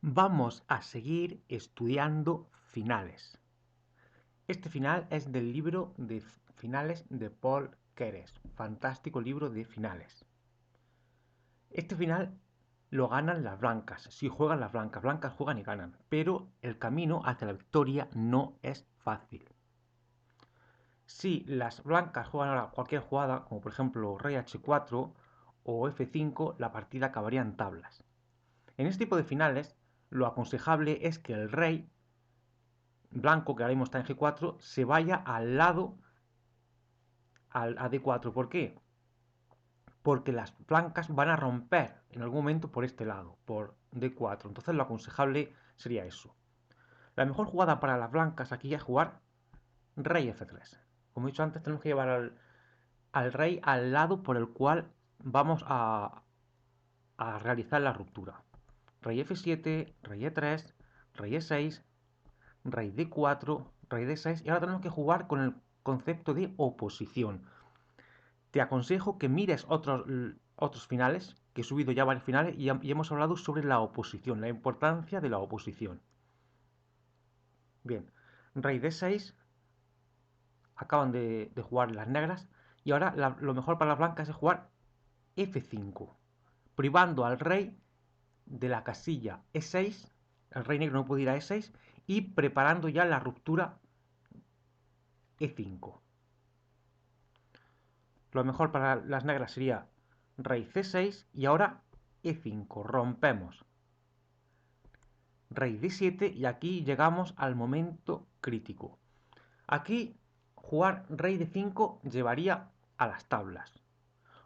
Vamos a seguir estudiando finales. Este final es del libro de finales de Paul Keres. Fantástico libro de finales. Este final lo ganan las blancas. Si juegan las blancas, blancas juegan y ganan. Pero el camino hacia la victoria no es fácil. Si las blancas juegan ahora cualquier jugada, como por ejemplo rey h4 o f5, la partida acabaría en tablas. En este tipo de finales, lo aconsejable es que el rey blanco, que ahora mismo está en G4, se vaya al lado a D4. ¿Por qué? Porque las blancas van a romper en algún momento por este lado, por D4. Entonces lo aconsejable sería eso. La mejor jugada para las blancas aquí es jugar rey F3. Como he dicho antes, tenemos que llevar al rey al lado por el cual vamos a realizar la ruptura. Rey F7, rey E3, rey E6, rey D4, rey D6. Y ahora tenemos que jugar con el concepto de oposición. Te aconsejo que mires otros finales, que he subido ya varios finales y hemos hablado sobre la oposición, la importancia de la oposición. Bien, rey D6, acaban de jugar las negras y ahora lo mejor para las blancas es jugar F5, privando al rey de la casilla E6, el rey negro no puede ir a E6 y preparando ya la ruptura E5. Lo mejor para las negras sería rey C6 y ahora E5, rompemos. Rey D7 y aquí llegamos al momento crítico. Aquí jugar rey D5 llevaría a las tablas.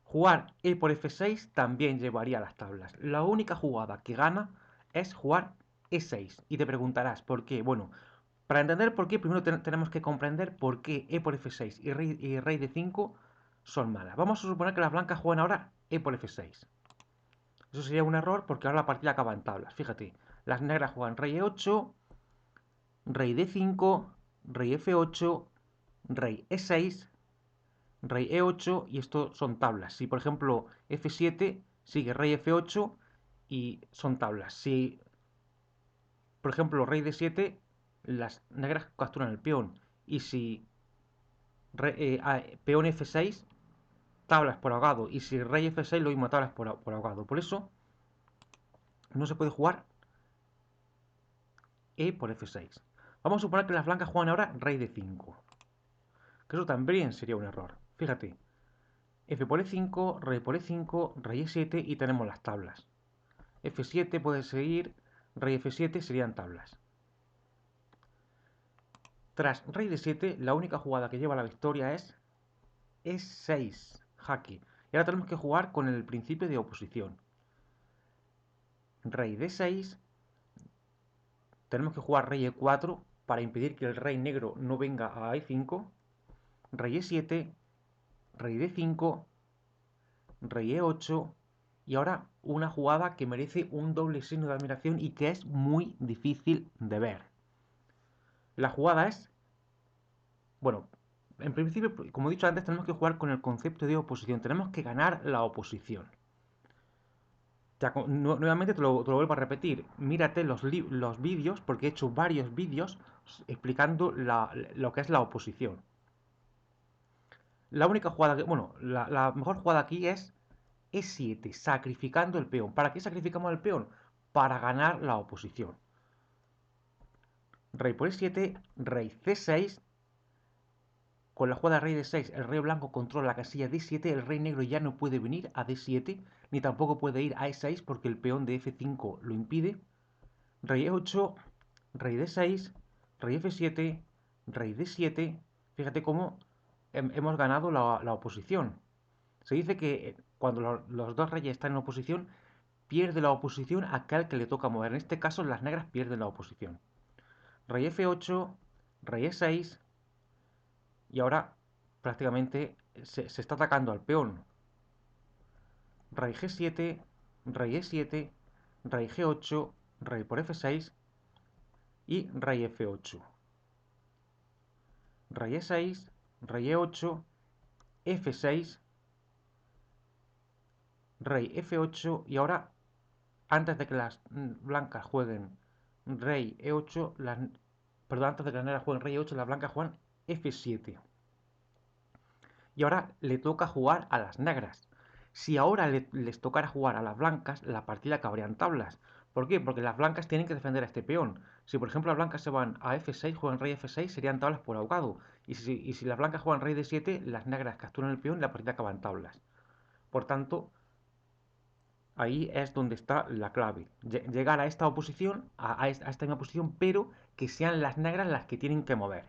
Jugar E por F6 también llevaría a las tablas. La única jugada que gana es jugar E6. Y te preguntarás por qué. Bueno, para entender por qué, primero tenemos que comprender por qué E por F6 y rey D5 son malas. Vamos a suponer que las blancas juegan ahora E por F6. Eso sería un error porque ahora la partida acaba en tablas. Fíjate, las negras juegan rey E8, rey D5, rey F8, rey E6, rey E8 y esto son tablas. Si por ejemplo F7 sigue rey F8 y son tablas. Si por ejemplo rey D7, las negras capturan el peón. Y si peón F6, tablas por ahogado. Y si rey F6, lo mismo, tablas por ahogado. Por eso no se puede jugar E por F6. Vamos a suponer que las blancas juegan ahora rey D5. Que eso también sería un error. Fíjate, F por E5, rey por E5, rey E7 y tenemos las tablas. F7 puede seguir, rey F7 serían tablas. Tras rey D7, la única jugada que lleva a la victoria es E6, jaque. Y ahora tenemos que jugar con el principio de oposición. Rey D6, tenemos que jugar rey E4 para impedir que el rey negro no venga a E5. Rey E7, rey D5, rey E8 y ahora una jugada que merece un doble signo de admiración y que es muy difícil de ver. La jugada es, bueno, en principio, como he dicho antes, tenemos que jugar con el concepto de oposición, tenemos que ganar la oposición. Nuevamente te lo vuelvo a repetir, mírate los vídeos, porque he hecho varios vídeos explicando lo que es la oposición. La única jugada que, bueno, la mejor jugada aquí es E7, sacrificando el peón. ¿Para qué sacrificamos el peón? Para ganar la oposición. Rey por E7, rey C6. Con la jugada rey D6, el rey blanco controla la casilla D7, el rey negro ya no puede venir a D7, ni tampoco puede ir a E6 porque el peón de F5 lo impide. Rey E8, rey D6, rey F7, rey D7. Fíjate cómo hemos ganado la oposición. Se dice que cuando los dos reyes están en oposición, pierde la oposición a aquel que le toca mover. En este caso, las negras pierden la oposición. Rey F8, rey E6, y ahora prácticamente se está atacando al peón. Rey G7, rey E7, rey G8, rey por F6 y rey F8. Rey E6, rey E8, F6, rey F8 y ahora antes de que las blancas jueguen rey E8, perdón, antes de que las negras jueguen rey E8, las blancas juegan F7. Y ahora le toca jugar a las negras. Si ahora les tocara jugar a las blancas, la partida acabaría en tablas. ¿Por qué? Porque las blancas tienen que defender a este peón. Si por ejemplo las blancas se van a F6, juegan rey F6, serían tablas por ahogado. Y si las blancas juegan rey D7, las negras capturan el peón y la partida acaba en tablas. Por tanto, ahí es donde está la clave. Llegar a esta oposición, a esta misma posición, pero que sean las negras las que tienen que mover.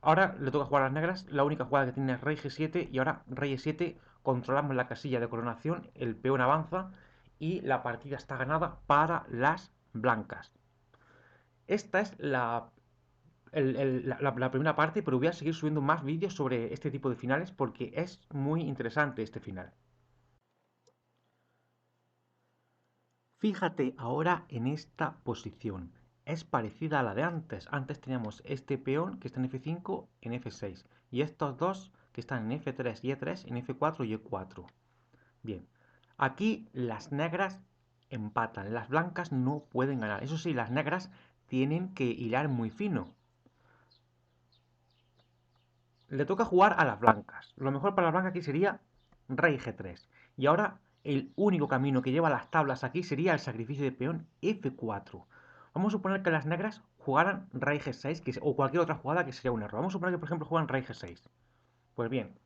Ahora le toca jugar a las negras, la única jugada que tiene es rey G7 y ahora rey E7, controlamos la casilla de coronación, el peón avanza y la partida está ganada para las blancas. Esta es la primera parte, pero voy a seguir subiendo más vídeos sobre este tipo de finales porque es muy interesante este final. Fíjate ahora en esta posición. Es parecida a la de antes. Antes teníamos este peón que está en F5 en F6 y estos dos que están en F3 y E3 en F4 y E4. Bien, aquí las negras empatan, las blancas no pueden ganar. Eso sí, las negras tienen que hilar muy fino. Le toca jugar a las blancas. Lo mejor para las blancas aquí sería rey G3. Y ahora el único camino que lleva a las tablas aquí sería el sacrificio de peón F4. Vamos a suponer que las negras jugaran rey G6 o cualquier otra jugada que sería un error. Vamos a suponer que por ejemplo juegan rey G6. Pues bien,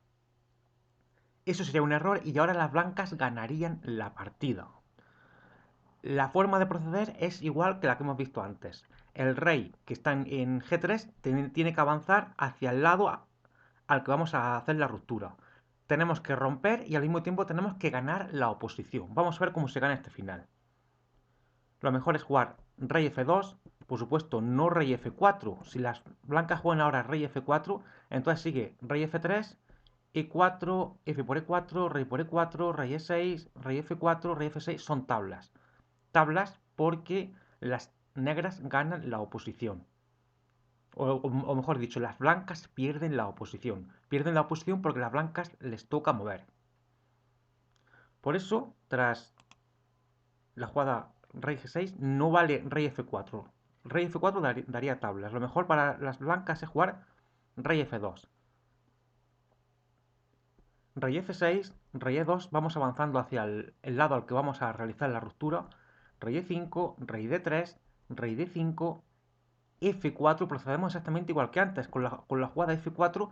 eso sería un error y ahora las blancas ganarían la partida. La forma de proceder es igual que la que hemos visto antes. El rey que está en G3 tiene que avanzar hacia el lado al que vamos a hacer la ruptura. Tenemos que romper y al mismo tiempo tenemos que ganar la oposición. Vamos a ver cómo se gana este final. Lo mejor es jugar rey F2, por supuesto no rey F4. Si las blancas juegan ahora rey F4, entonces sigue rey F3, E4, F por E4, rey por E4, rey E6, rey F4, rey F6, son tablas. Tablas porque las negras ganan la oposición. O mejor dicho, las blancas pierden la oposición. Pierden la oposición porque las blancas les toca mover. Por eso, tras la jugada rey G6, no vale rey F4. Rey F4 daría tablas. Lo mejor para las blancas es jugar rey F2. Rey F6, rey E2, vamos avanzando hacia el lado al que vamos a realizar la ruptura. Rey E5, rey D3, rey D5, F4, procedemos exactamente igual que antes. Con la jugada F4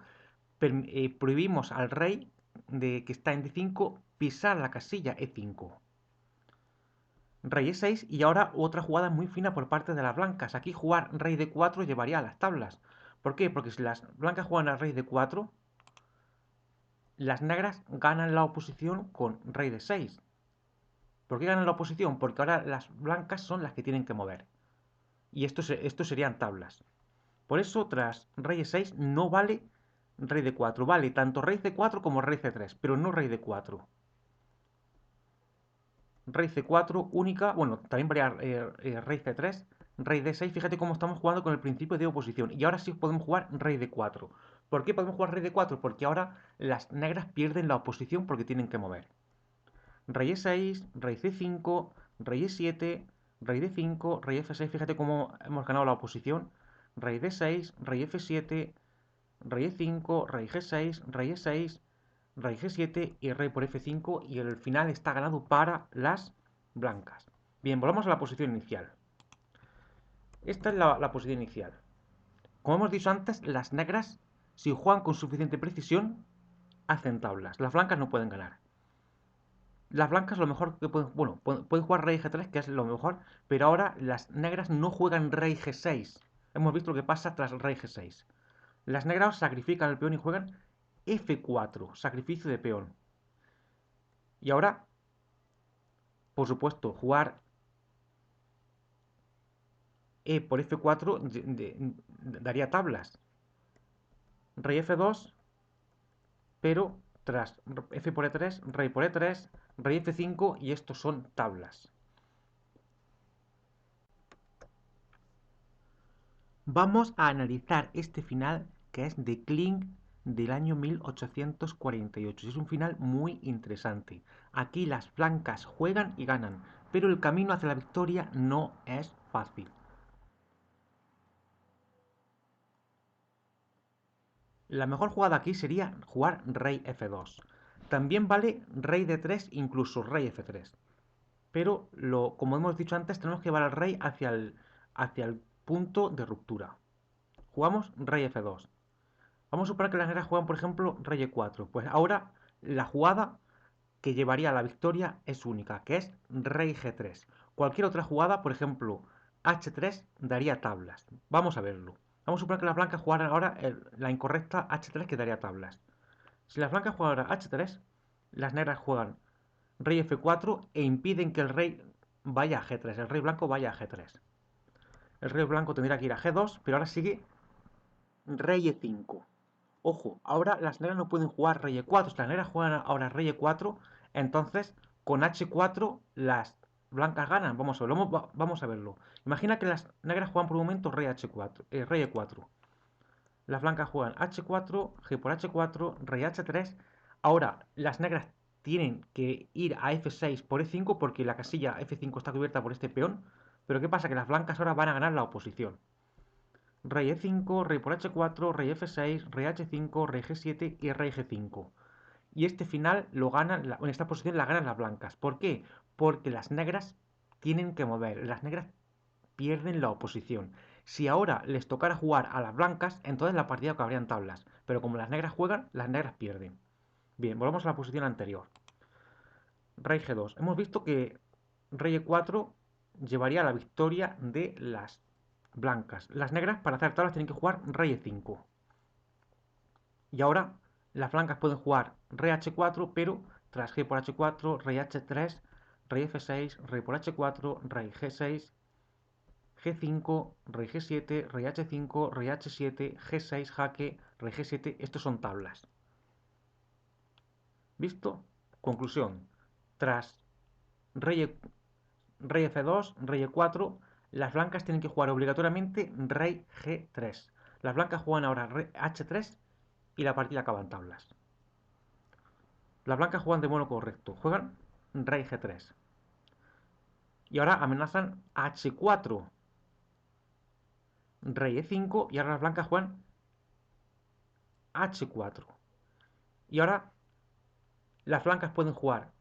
prohibimos al rey que está en D5 pisar la casilla E5. Rey E6 y ahora otra jugada muy fina por parte de las blancas. Aquí jugar rey D4 llevaría a las tablas. ¿Por qué? Porque si las blancas juegan al rey D4, las negras ganan la oposición con rey D6. ¿Por qué ganan la oposición? Porque ahora las blancas son las que tienen que mover. Y esto serían tablas. Por eso, tras rey E6 no vale rey D4. Vale tanto rey C4 como rey C3, pero no rey D4. Rey C4, única, bueno, también varía rey C3, rey D6. Fíjate cómo estamos jugando con el principio de oposición. Y ahora sí podemos jugar rey D4. ¿Por qué podemos jugar rey D4? Porque ahora las negras pierden la oposición porque tienen que mover. Rey E6, rey C5, rey E7, rey D5, rey F6. Fíjate cómo hemos ganado la oposición. Rey D6, rey F7, rey E5, rey G6, rey E6, rey G7 y rey por F5 y el final está ganado para las blancas. Bien, volvamos a la posición inicial. Esta es la posición inicial. Como hemos dicho antes, las negras, si juegan con suficiente precisión, hacen tablas. Las blancas no pueden ganar. Las blancas lo mejor que pueden... Bueno, pueden jugar rey G3, que es lo mejor, pero ahora las negras no juegan rey G6. Hemos visto lo que pasa tras rey G6. Las negras sacrifican el peón y juegan F4, sacrificio de peón. Y ahora, por supuesto, jugar E por F4 daría tablas. Rey F2, pero tras F por E3, rey por E3, rey F5 y estos son tablas. Vamos a analizar este final que es de Kling del año 1848. Es un final muy interesante. Aquí las blancas juegan y ganan, pero el camino hacia la victoria no es fácil. La mejor jugada aquí sería jugar rey F2. También vale rey D3, incluso rey F3. Pero, como hemos dicho antes, tenemos que llevar al rey hacia el punto de ruptura. Jugamos rey F2. Vamos a suponer que las negras juegan, por ejemplo, rey E4. Pues ahora la jugada que llevaría a la victoria es única, que es rey G3. Cualquier otra jugada, por ejemplo, H3, daría tablas. Vamos a verlo. Vamos a suponer que las blancas jugaran ahora la incorrecta H3, que daría tablas. Si las blancas juegan ahora H3, las negras juegan rey F4 e impiden que el rey vaya a G3, el rey blanco vaya a G3. El rey blanco tendría que ir a G2, pero ahora sigue rey E5. Ojo, ahora las negras no pueden jugar rey E4. Si las negras juegan ahora rey E4, entonces con H4 las blancas ganan. Vamos a verlo. Imagina que las negras juegan por un momento rey H4, rey E4. Las blancas juegan H4, G por H4, rey H3. Ahora las negras tienen que ir a F6 por E5 porque la casilla F5 está cubierta por este peón. Pero ¿qué pasa? Que las blancas ahora van a ganar la oposición. Rey E5, rey por H4, rey F6, rey H5, rey G7 y rey G5. Y este final lo ganan, en esta posición la ganan las blancas. ¿Por qué? Porque las negras tienen que mover. Las negras pierden la oposición. Si ahora les tocara jugar a las blancas, entonces la partida acabaría en tablas. Pero como las negras juegan, las negras pierden. Bien, volvamos a la posición anterior. Rey G2. Hemos visto que rey E4 llevaría a la victoria de las blancas. Las negras, para hacer tablas, tienen que jugar rey E5. Y ahora las blancas pueden jugar rey H4, pero tras G por H4, rey H3, rey F6, rey por H4, rey G6, G5, rey G7, rey H5, rey H7, G6, jaque, rey G7. Estos son tablas. ¿Visto? Conclusión. Tras rey F2, rey E4, las blancas tienen que jugar obligatoriamente rey G3. Las blancas juegan ahora rey H3 y la partida acaba en tablas. Las blancas juegan de modo correcto. Juegan rey G3. Y ahora amenazan H4. Rey E5. Y ahora las blancas juegan H4. Y ahora las blancas pueden jugar.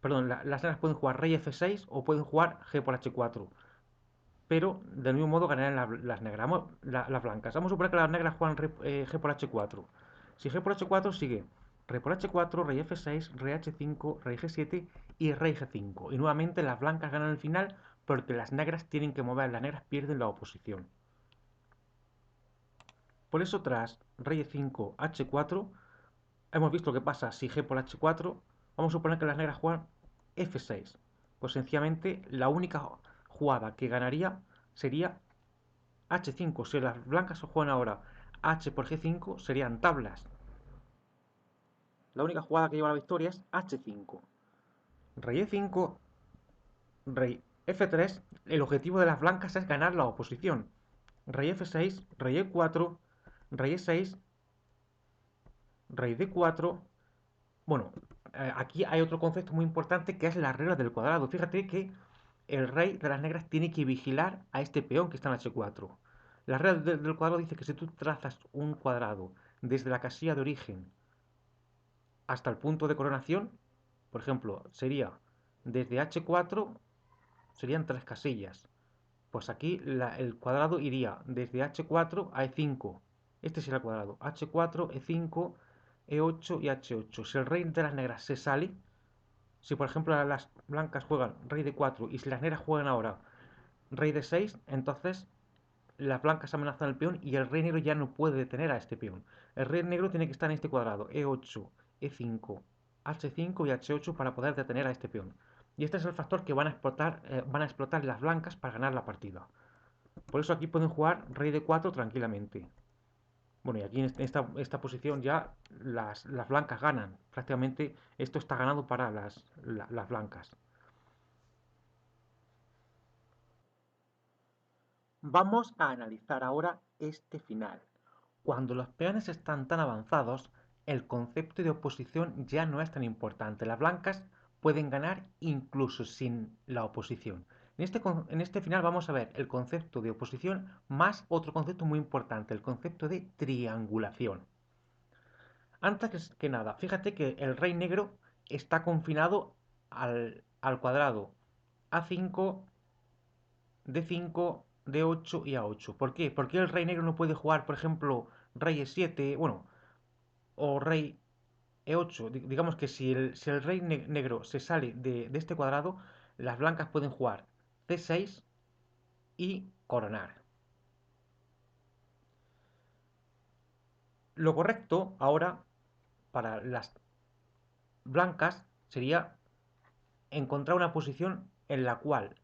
Perdón, las negras pueden jugar rey F6 o pueden jugar G por H4. Pero del mismo modo ganarán las negras, las blancas. Vamos a suponer que las negras juegan G por H4. Si G por H4 sigue rey por H4, rey F6, rey H5, rey G7 y rey G5. Y nuevamente las blancas ganan el final porque las negras tienen que mover, las negras pierden la oposición. Por eso tras rey E5, H4, hemos visto lo que pasa si G por H4. Vamos a suponer que las negras juegan F6. Pues sencillamente la única jugada que ganaría sería H5. Si las blancas juegan ahora H por G5, serían tablas. La única jugada que lleva a la victoria es H5. Rey E5, rey F3. El objetivo de las blancas es ganar la oposición. Rey F6, rey E4, rey E6, rey D4. Bueno, aquí hay otro concepto muy importante que es la regla del cuadrado. Fíjate que el rey de las negras tiene que vigilar a este peón que está en H4. La regla del cuadrado dice que si tú trazas un cuadrado desde la casilla de origen hasta el punto de coronación, por ejemplo, sería desde H4, serían tres casillas. Pues aquí el cuadrado iría desde H4 a E5. Este sería el cuadrado. H4, E5, E8 y H8. Si el rey de las negras se sale, si por ejemplo las blancas juegan rey de 4 y si las negras juegan ahora rey de 6, entonces las blancas amenazan el peón y el rey negro ya no puede detener a este peón. El rey negro tiene que estar en este cuadrado, E8, E5, H5 y H8 para poder detener a este peón. Y este es el factor que van a explotar las blancas para ganar la partida. Por eso aquí pueden jugar rey de 4 tranquilamente. Bueno, y aquí en esta posición ya las blancas ganan. Prácticamente esto está ganado para las blancas. Vamos a analizar ahora este final. Cuando los peones están tan avanzados, el concepto de oposición ya no es tan importante. Las blancas pueden ganar incluso sin la oposición. En este final vamos a ver el concepto de oposición más otro concepto muy importante, el concepto de triangulación. Antes que nada, fíjate que el rey negro está confinado al cuadrado A5, D5, D8 y A8. ¿Por qué? Porque el rey negro no puede jugar, por ejemplo, rey E7, bueno, o rey E8. Digamos que si el rey negro se sale de este cuadrado, las blancas pueden jugar C6 y coronar. Lo correcto ahora para las blancas sería encontrar una posición en la cual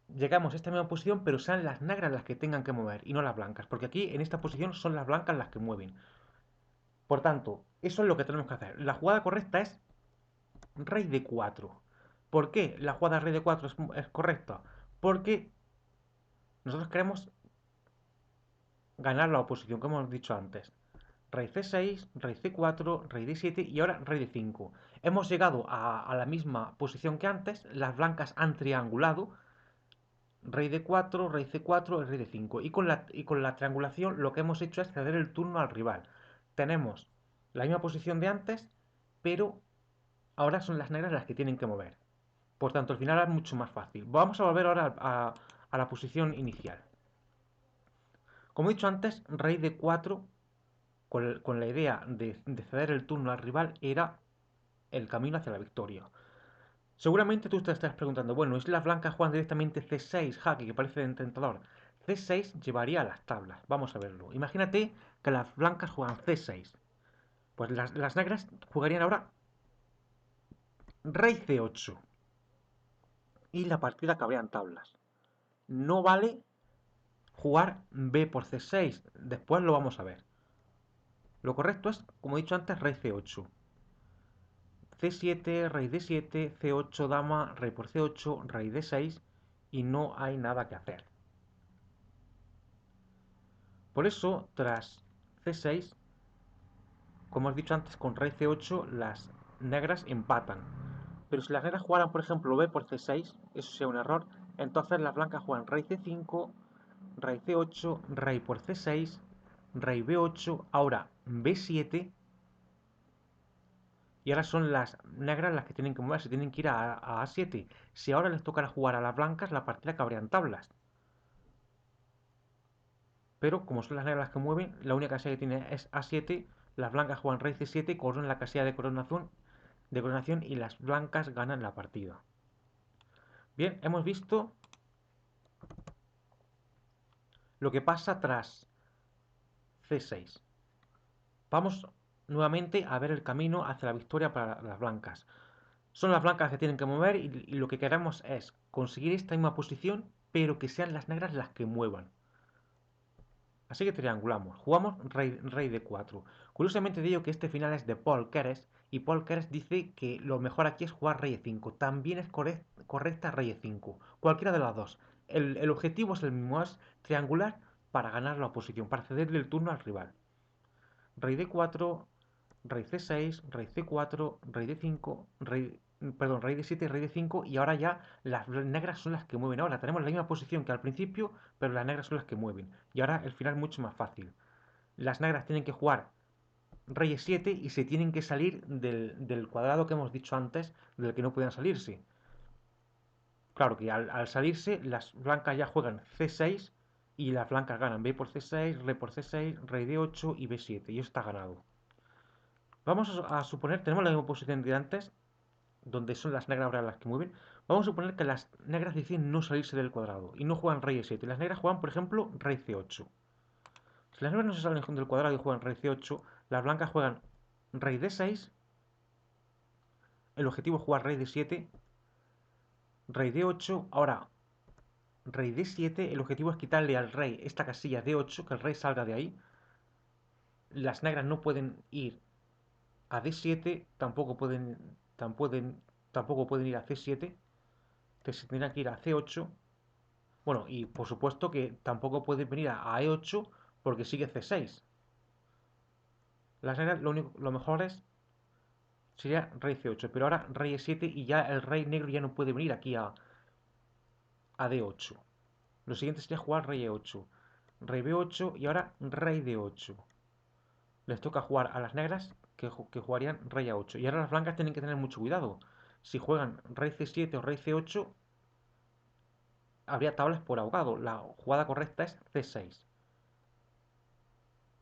llegamos a esta misma posición, pero sean las negras las que tengan que mover y no las blancas, porque aquí en esta posición son las blancas las que mueven. Por tanto, eso es lo que tenemos que hacer. La jugada correcta es rey de 4. ¿Por qué la jugada rey de 4 es correcta? Porque nosotros queremos ganar la oposición, como hemos dicho antes. Rey C6, rey C4, rey D7 y ahora rey D5. Hemos llegado a la misma posición que antes, las blancas han triangulado, rey D4, rey C4 y rey D5. Y con la triangulación lo que hemos hecho es ceder el turno al rival. Tenemos la misma posición de antes, pero ahora son las negras las que tienen que mover. Por tanto, al final es mucho más fácil. Vamos a volver ahora a la posición inicial. Como he dicho antes, rey D4, con la idea de ceder el turno al rival, era el camino hacia la victoria. Seguramente tú te estás preguntando, bueno, ¿y si las blancas juegan directamente C6, jaque, que parece tentador? C6 llevaría a las tablas. Vamos a verlo. Imagínate que las blancas juegan C6. Pues las negras jugarían ahora rey C8. Y la partida acabaría en tablas. No vale jugar B por C6. Después lo vamos a ver. Lo correcto es, como he dicho antes, rey C8. C7, rey D7, C8 dama, rey por C8, rey D6 y no hay nada que hacer. Por eso, tras C6, como has dicho antes, con rey C8 las negras empatan. Pero si las negras jugaran, por ejemplo, B por C6, eso sería un error, entonces las blancas juegan rey C5, rey C8, rey por C6, rey B8, ahora B7, y ahora son las negras las que tienen que moverse, tienen que ir a A7. Si ahora les tocara jugar a las blancas, la partida acabaría en tablas. Pero como son las negras las que mueven, la única casilla que tiene es A7, las blancas juegan rey C7, coronan la casilla de coronación y las blancas ganan la partida. Bien, hemos visto lo que pasa tras C6. Vamos nuevamente a ver el camino hacia la victoria para las blancas. Son las blancas que tienen que mover y lo que queremos es conseguir esta misma posición, pero que sean las negras las que muevan. Así que triangulamos. Jugamos rey de 4. Curiosamente digo que este final es de Paul Keres y Paul Keres dice que lo mejor aquí es jugar rey e5. También es correcta rey e5. Cualquiera de las dos. El objetivo es el mismo, es triangular para ganar la oposición, para cederle el turno al rival. Rey d4, rey c6, rey c4, rey d5, rey d7, rey d5 y ahora ya las negras son las que mueven. Ahora tenemos la misma posición que al principio, pero las negras son las que mueven. Y ahora el final es mucho más fácil. Las negras tienen que jugar rey e7 y se tienen que salir del cuadrado que hemos dicho antes, del que no pueden salirse. Claro que al salirse, las blancas ya juegan c6 y las blancas ganan b por c6, rey por c6, rey d8 y b7. Y eso está ganado. Vamos a suponer, tenemos la misma posición de antes, donde son las negras ahora las que mueven. Vamos a suponer que las negras deciden no salirse del cuadrado y no juegan rey e7. Las negras juegan, por ejemplo, rey c8. Si las negras no se salen del cuadrado y juegan rey c8, las blancas juegan rey d6. El objetivo es jugar rey d7, rey d8. Ahora, rey d7. El objetivo es quitarle al rey esta casilla d8, que el rey salga de ahí. Las negras no pueden ir a d7, tampoco pueden ir a c7, que se tendrán que ir a c8. Bueno, y por supuesto que tampoco pueden venir a e8 porque sigue c6. Las negras lo mejor es Sería rey C8, pero ahora rey E7 y ya el rey negro ya no puede venir aquí a D8. Lo siguiente sería jugar rey E8, rey B8 y ahora rey D8. Les toca jugar a las negras que jugarían rey A8. Y ahora las blancas tienen que tener mucho cuidado. Si juegan rey C7 o rey C8, habría tablas por ahogado. La jugada correcta es C6.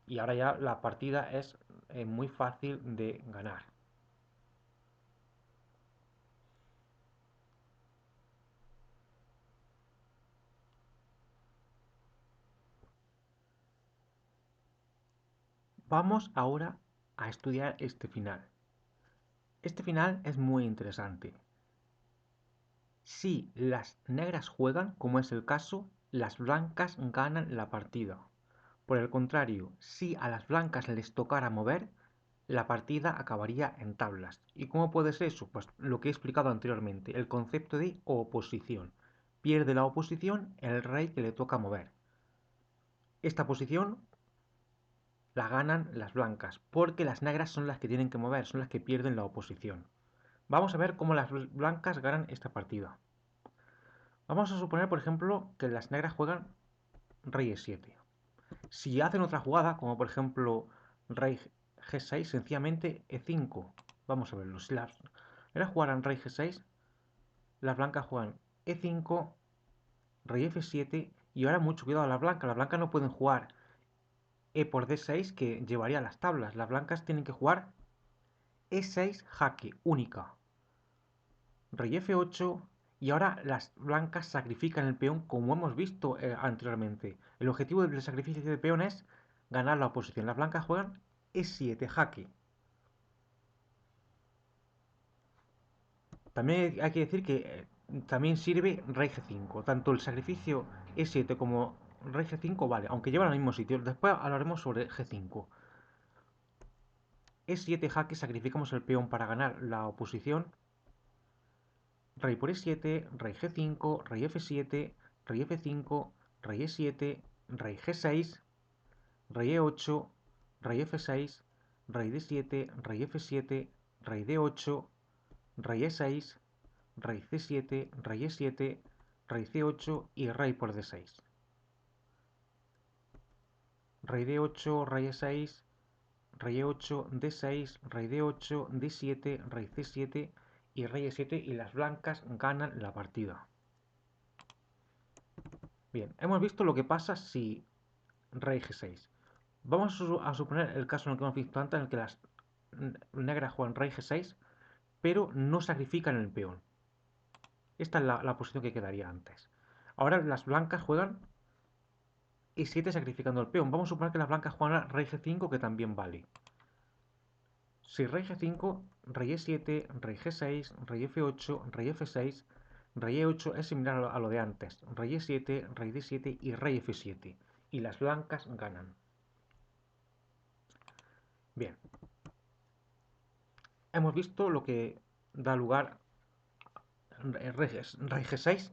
Y ahora ya la partida es muy fácil de ganar. Vamos ahora a estudiar este final. Este final es muy interesante. Si las negras juegan, como es el caso, las blancas ganan la partida. Por el contrario, si a las blancas les tocara mover, la partida acabaría en tablas. ¿Y cómo puede ser eso? Pues lo que he explicado anteriormente, el concepto de oposición. Pierde la oposición el rey que le toca mover. Esta posición la ganan las blancas, porque las negras son las que tienen que mover, son las que pierden la oposición. Vamos a ver cómo las blancas ganan esta partida. Vamos a suponer, por ejemplo, que las negras juegan rey e7. Si hacen otra jugada, como por ejemplo rey g6, sencillamente e5. Vamos a verlo. Si las negras jugaran rey g6, las blancas juegan e5, rey f7, y ahora mucho cuidado a las blancas. Las blancas no pueden jugar e por d6, que llevaría a las tablas. Las blancas tienen que jugar e6 jaque, única. Rey f8, y ahora las blancas sacrifican el peón como hemos visto anteriormente. El objetivo del sacrificio de peón es ganar la oposición. Las blancas juegan e7 jaque. También hay que decir que también sirve rey g5. Tanto el sacrificio e7 como rey g5 vale, aunque llevan al mismo sitio. Después hablaremos sobre g5. E7 jaque, sacrificamos el peón para ganar la oposición. Rey por e7, rey g5, rey f7, rey f5, rey e7, rey g6, rey e8, rey f6, rey d7, rey f7, rey d8, rey e6, rey c7, rey e7, rey c8 y rey por d6. Rey d8, rey e6, rey e8, d6, rey d8, d7, rey c7 y rey e7, y las blancas ganan la partida. Bien, hemos visto lo que pasa si rey g6. Vamos a suponer el caso en el que hemos visto antes, en el que las negras juegan rey g6, pero no sacrifican el peón. Esta es la posición que quedaría antes. Ahora las blancas juegan e7 sacrificando el peón. Vamos a suponer que las blancas juegan rey g5, que también vale. Si rey g5, rey e7, rey g6, rey f8, rey f6, rey e8 es similar a lo de antes. Rey e7, rey d7 y rey f7. Y las blancas ganan. Bien, hemos visto lo que da lugar rey g6.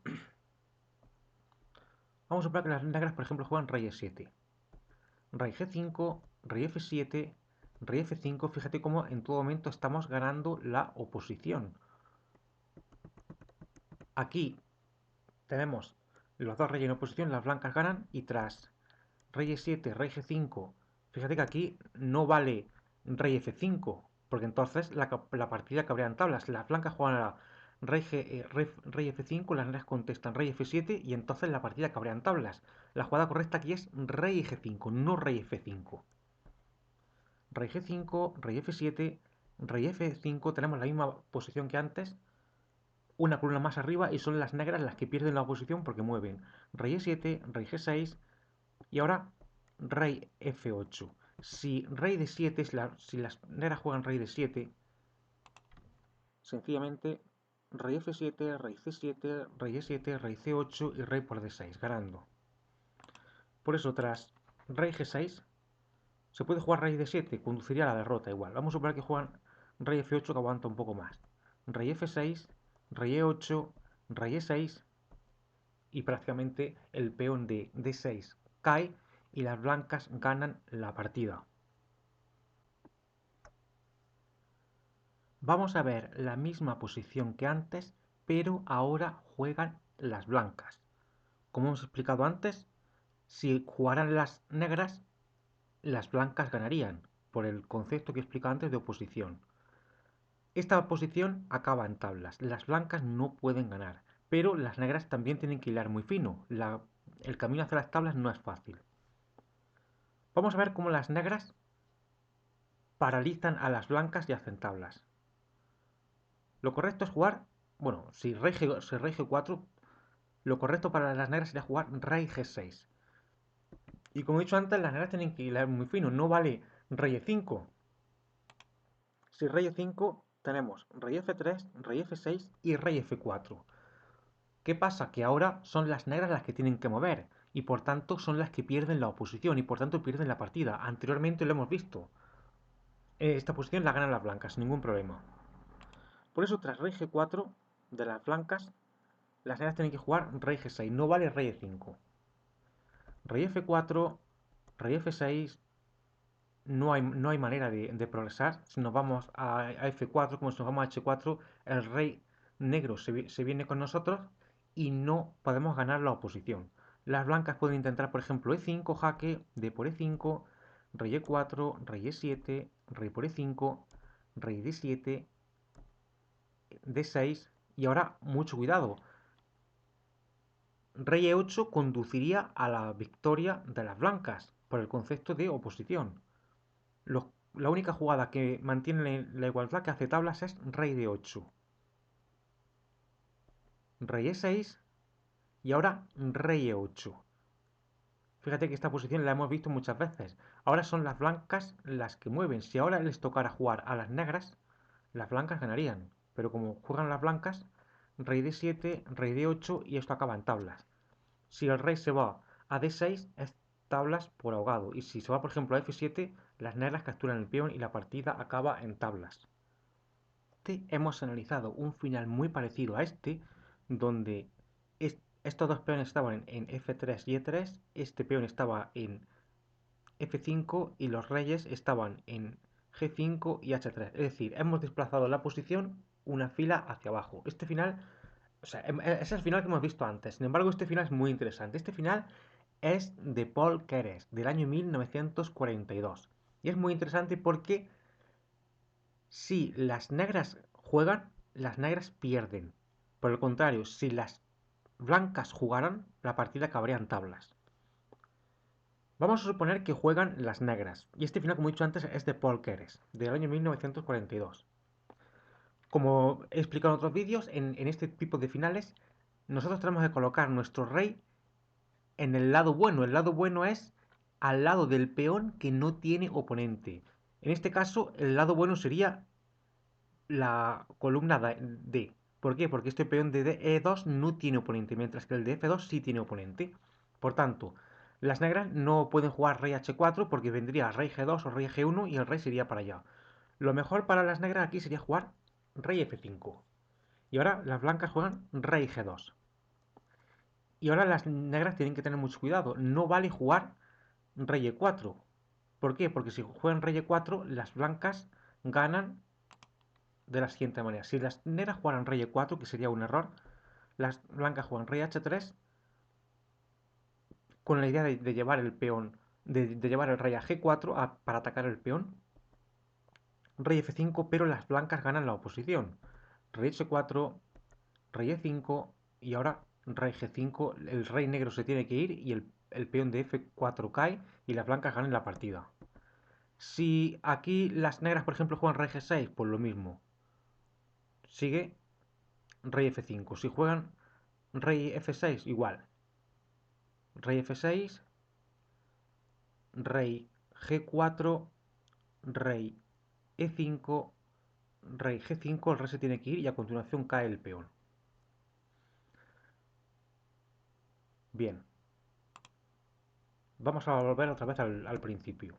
Vamos a suponer que las negras, por ejemplo, juegan rey e7. Rey g5, rey f7, rey f5. Fíjate cómo en todo momento estamos ganando la oposición. Aquí tenemos los dos reyes en oposición, las blancas ganan, y tras rey e7, rey g5, fíjate que aquí no vale rey f5, porque entonces la partida cabría en tablas. Las blancas juegan a rey f5, las negras contestan rey f7 y entonces la partida cabría en tablas. La jugada correcta aquí es rey g5, no rey f5. Rey g5, rey f7, rey f5, tenemos la misma posición que antes, una columna más arriba, y son las negras las que pierden la oposición porque mueven rey e7, rey g6 y ahora rey f8. Si rey d7, si las negras juegan rey d7, sencillamente rey f7, rey c7, rey e7, rey c8 y rey por d6, ganando. Por eso tras rey g6 se puede jugar rey d7, conduciría a la derrota igual. Vamos a suponer que juegan rey f8, que aguanta un poco más. Rey f6, rey e8, rey e6 y prácticamente el peón de d6 cae y las blancas ganan la partida. Vamos a ver la misma posición que antes, pero ahora juegan las blancas. Como hemos explicado antes, si jugaran las negras, las blancas ganarían, por el concepto que he explicado antes de oposición. Esta posición acaba en tablas. Las blancas no pueden ganar, pero las negras también tienen que hilar muy fino. El camino hacia las tablas no es fácil. Vamos a ver cómo las negras paralizan a las blancas y hacen tablas. Lo correcto es jugar, bueno, si rey G4, lo correcto para las negras sería jugar rey G6. Y como he dicho antes, las negras tienen que hilar muy fino. No vale rey E5. Si rey E5 tenemos rey F3, rey F6 y rey F4. ¿Qué pasa? Que ahora son las negras las que tienen que mover y por tanto son las que pierden la oposición y por tanto pierden la partida. Anteriormente lo hemos visto. Esta posición la ganan las blancas, sin ningún problema. Por eso tras rey G4 de las blancas, las negras tienen que jugar rey G6, no vale rey E5. Rey F4, rey F6, no hay manera de progresar. Si nos vamos a F4, como si nos vamos a H4, el rey negro se viene con nosotros y no podemos ganar la oposición. Las blancas pueden intentar, por ejemplo, E5, jaque, D por E5, rey E4, rey E7, rey por E5, rey D7, D6 y ahora mucho cuidado. Rey E8 conduciría a la victoria de las blancas por el concepto de oposición. La única jugada que mantiene la igualdad que hace tablas es rey de 8. Rey E6 y ahora rey E8. Fíjate que esta posición la hemos visto muchas veces. Ahora son las blancas las que mueven. Si ahora les tocara jugar a las negras, las blancas ganarían. Pero como juegan las blancas, rey D7, rey D8 y esto acaba en tablas. Si el rey se va a D6, es tablas por ahogado. Y si se va, por ejemplo, a F7, las negras capturan el peón y la partida acaba en tablas. Hemos analizado un final muy parecido a este, donde estos dos peones estaban en F3 y E3, este peón estaba en F5 y los reyes estaban en G5 y H3. Es decir, hemos desplazado la posición una fila hacia abajo. Este final, o sea, es el final que hemos visto antes. Sin embargo, este final es muy interesante. Este final es de Paul Keres, del año 1942. Y es muy interesante porque si las negras juegan, las negras pierden. Por el contrario, si las blancas jugaran, la partida acabaría en tablas. Vamos a suponer que juegan las negras. Y este final, como he dicho antes, es de Paul Keres, del año 1942. Como he explicado en otros vídeos, en este tipo de finales, nosotros tenemos que colocar nuestro rey en el lado bueno. El lado bueno es al lado del peón que no tiene oponente. En este caso, el lado bueno sería la columna D. ¿Por qué? Porque este peón de E2 no tiene oponente, mientras que el de F2 sí tiene oponente. Por tanto, las negras no pueden jugar rey H4 porque vendría rey G2 o rey G1 y el rey sería para allá. Lo mejor para las negras aquí sería jugar rey F5. Y ahora las blancas juegan rey G2. Y ahora las negras tienen que tener mucho cuidado. No vale jugar rey E4. ¿Por qué? Porque si juegan rey E4, las blancas ganan de la siguiente manera. Si las negras jugaran rey E4, que sería un error, las blancas juegan rey H3 con la idea de llevar el peón, de llevar el rey a G4 para atacar el peón. Rey F5, pero las blancas ganan la oposición. Rey H4, rey E5 y ahora rey G5. El rey negro se tiene que ir y el peón de F4 cae y las blancas ganan la partida. Si aquí las negras, por ejemplo, juegan rey G6, pues lo mismo. Sigue rey F5. Si juegan rey F6, igual. Rey F6, rey G4, rey E5, rey G5, el rey se tiene que ir y a continuación cae el peón. Bien, vamos a volver otra vez al principio.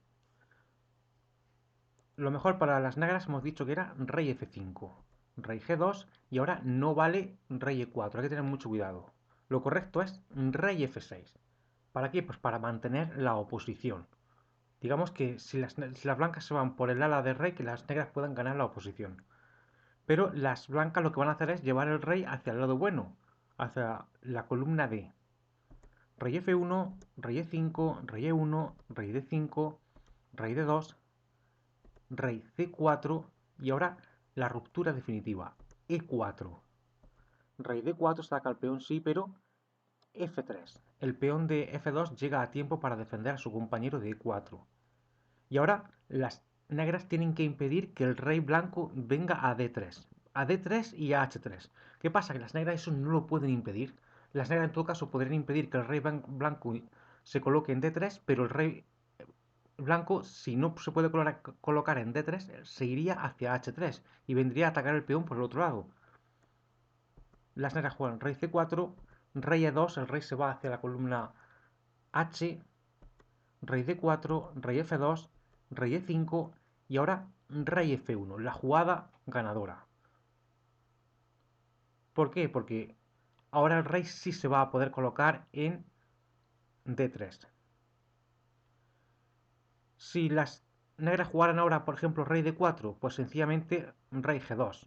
Lo mejor para las negras hemos dicho que era rey F5, rey G2 y ahora no vale rey E4, hay que tener mucho cuidado. Lo correcto es rey F6. ¿Para qué? Pues para mantener la oposición. Digamos que si las blancas se van por el ala de rey, que las negras puedan ganar la oposición. Pero las blancas lo que van a hacer es llevar el rey hacia el lado bueno, hacia la columna D. Rey F1, rey E5, rey E1, rey D5, rey D2, rey C4 y ahora la ruptura definitiva, E4. Rey D4 saca el peón sí, pero F3. El peón de F2 llega a tiempo para defender a su compañero de E4. Y ahora las negras tienen que impedir que el rey blanco venga a D3. A D3 y a H3. ¿Qué pasa? Que las negras eso no lo pueden impedir. Las negras en todo caso podrían impedir que el rey blanco se coloque en D3, pero el rey blanco, si no se puede colocar en D3, se iría hacia H3 y vendría a atacar el peón por el otro lado. Las negras juegan rey C4, rey E2, el rey se va hacia la columna H, rey D4, rey F2, rey E5 y ahora rey F1, la jugada ganadora. ¿Por qué? Porque ahora el rey sí se va a poder colocar en D3. Si las negras jugaran ahora, por ejemplo, rey D4, pues sencillamente rey G2.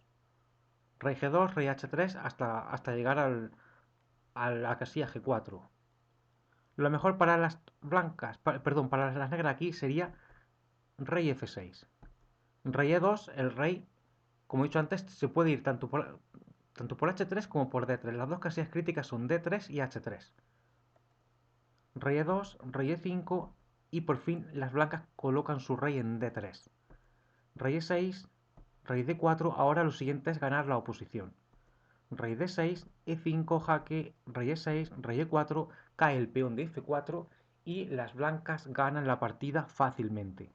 Rey G2, rey H3 hasta llegar a la casilla G4. Lo mejor para las blancas, perdón, para las negras aquí sería rey F6. Rey E2, el rey, como he dicho antes, se puede ir tanto por H3 como por D3. Las dos casillas críticas son D3 y H3. Rey E2, rey E5 y por fin las blancas colocan su rey en D3. Rey E6, rey D4, ahora lo siguiente es ganar la oposición. Rey D6, E5, jaque, rey E6, rey E4, cae el peón de F4 y las blancas ganan la partida fácilmente.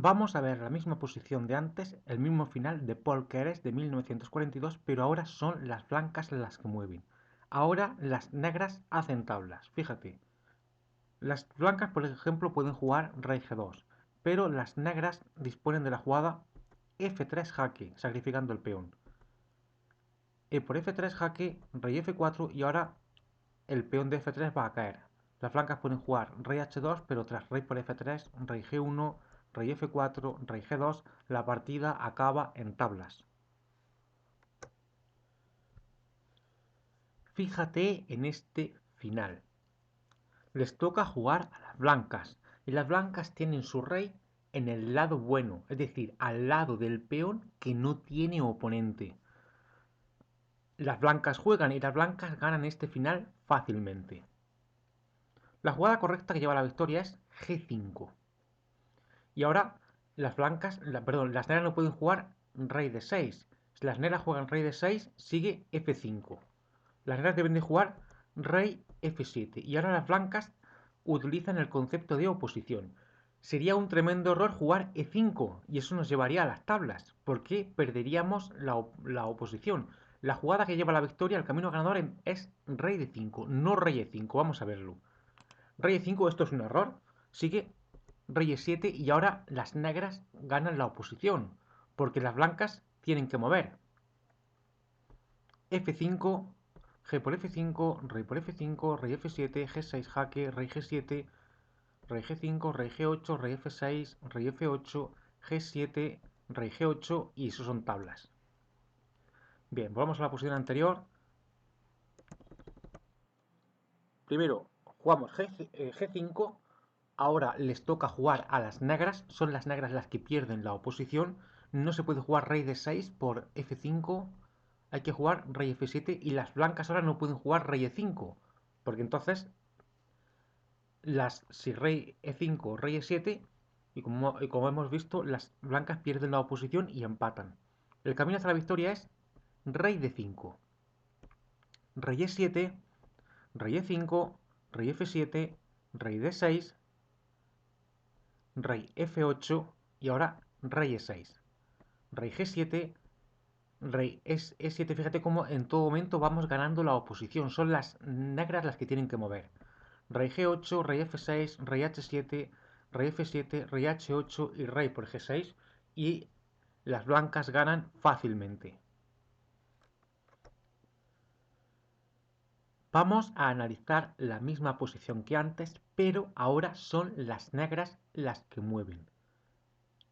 Vamos a ver la misma posición de antes, el mismo final de Paul Keres de 1942, pero ahora son las blancas las que mueven. Ahora las negras hacen tablas, fíjate. Las blancas, por ejemplo, pueden jugar rey G2, pero las negras disponen de la jugada F3 jaque, sacrificando el peón. Por F3 jaque, rey F4 y ahora el peón de F3 va a caer. Las blancas pueden jugar rey H2, pero tras rey por F3, rey G1, rey F4, rey G2, la partida acaba en tablas. Fíjate en este final. Les toca jugar a las blancas, y las blancas tienen su rey en el lado bueno, es decir, al lado del peón que no tiene oponente. Las blancas juegan y las blancas ganan este final fácilmente. La jugada correcta que lleva a la victoria es G5. Y ahora las blancas, perdón, las negras no pueden jugar rey de 6. Si las negras juegan rey de 6, sigue F5. Las negras deben de jugar rey F7. Y ahora las blancas utilizan el concepto de oposición. Sería un tremendo error jugar E5 y eso nos llevaría a las tablas, porque perderíamos la oposición. La jugada que lleva a la victoria, el camino ganador es rey de 5, no rey E5. Vamos a verlo. Rey E5, esto es un error. Sigue rey E7 y ahora las negras ganan la oposición, porque las blancas tienen que mover. F5, G por F5, rey por F5, rey F7, G6 jaque, rey G7, rey G5, rey G8, rey F6, rey F8, G7, rey G8 y eso son tablas. Bien, volvamos a la posición anterior. Primero jugamos G5, ahora les toca jugar a las negras, son las negras las que pierden la oposición, no se puede jugar rey de 6 por F5, hay que jugar rey F7 y las blancas ahora no pueden jugar rey E5, porque entonces si rey E5, rey E7, y como hemos visto, las blancas pierden la oposición y empatan. El camino hacia la victoria es rey D5, rey E7, rey E5, rey F7, rey D6, rey F8 y ahora rey E6, rey G7, rey E7. Fíjate cómo en todo momento vamos ganando la oposición, son las negras las que tienen que mover. Rey G8, rey F6, rey H7, rey F7, rey H8 y rey por G6 y las blancas ganan fácilmente. Vamos a analizar la misma posición que antes, pero ahora son las negras las que mueven.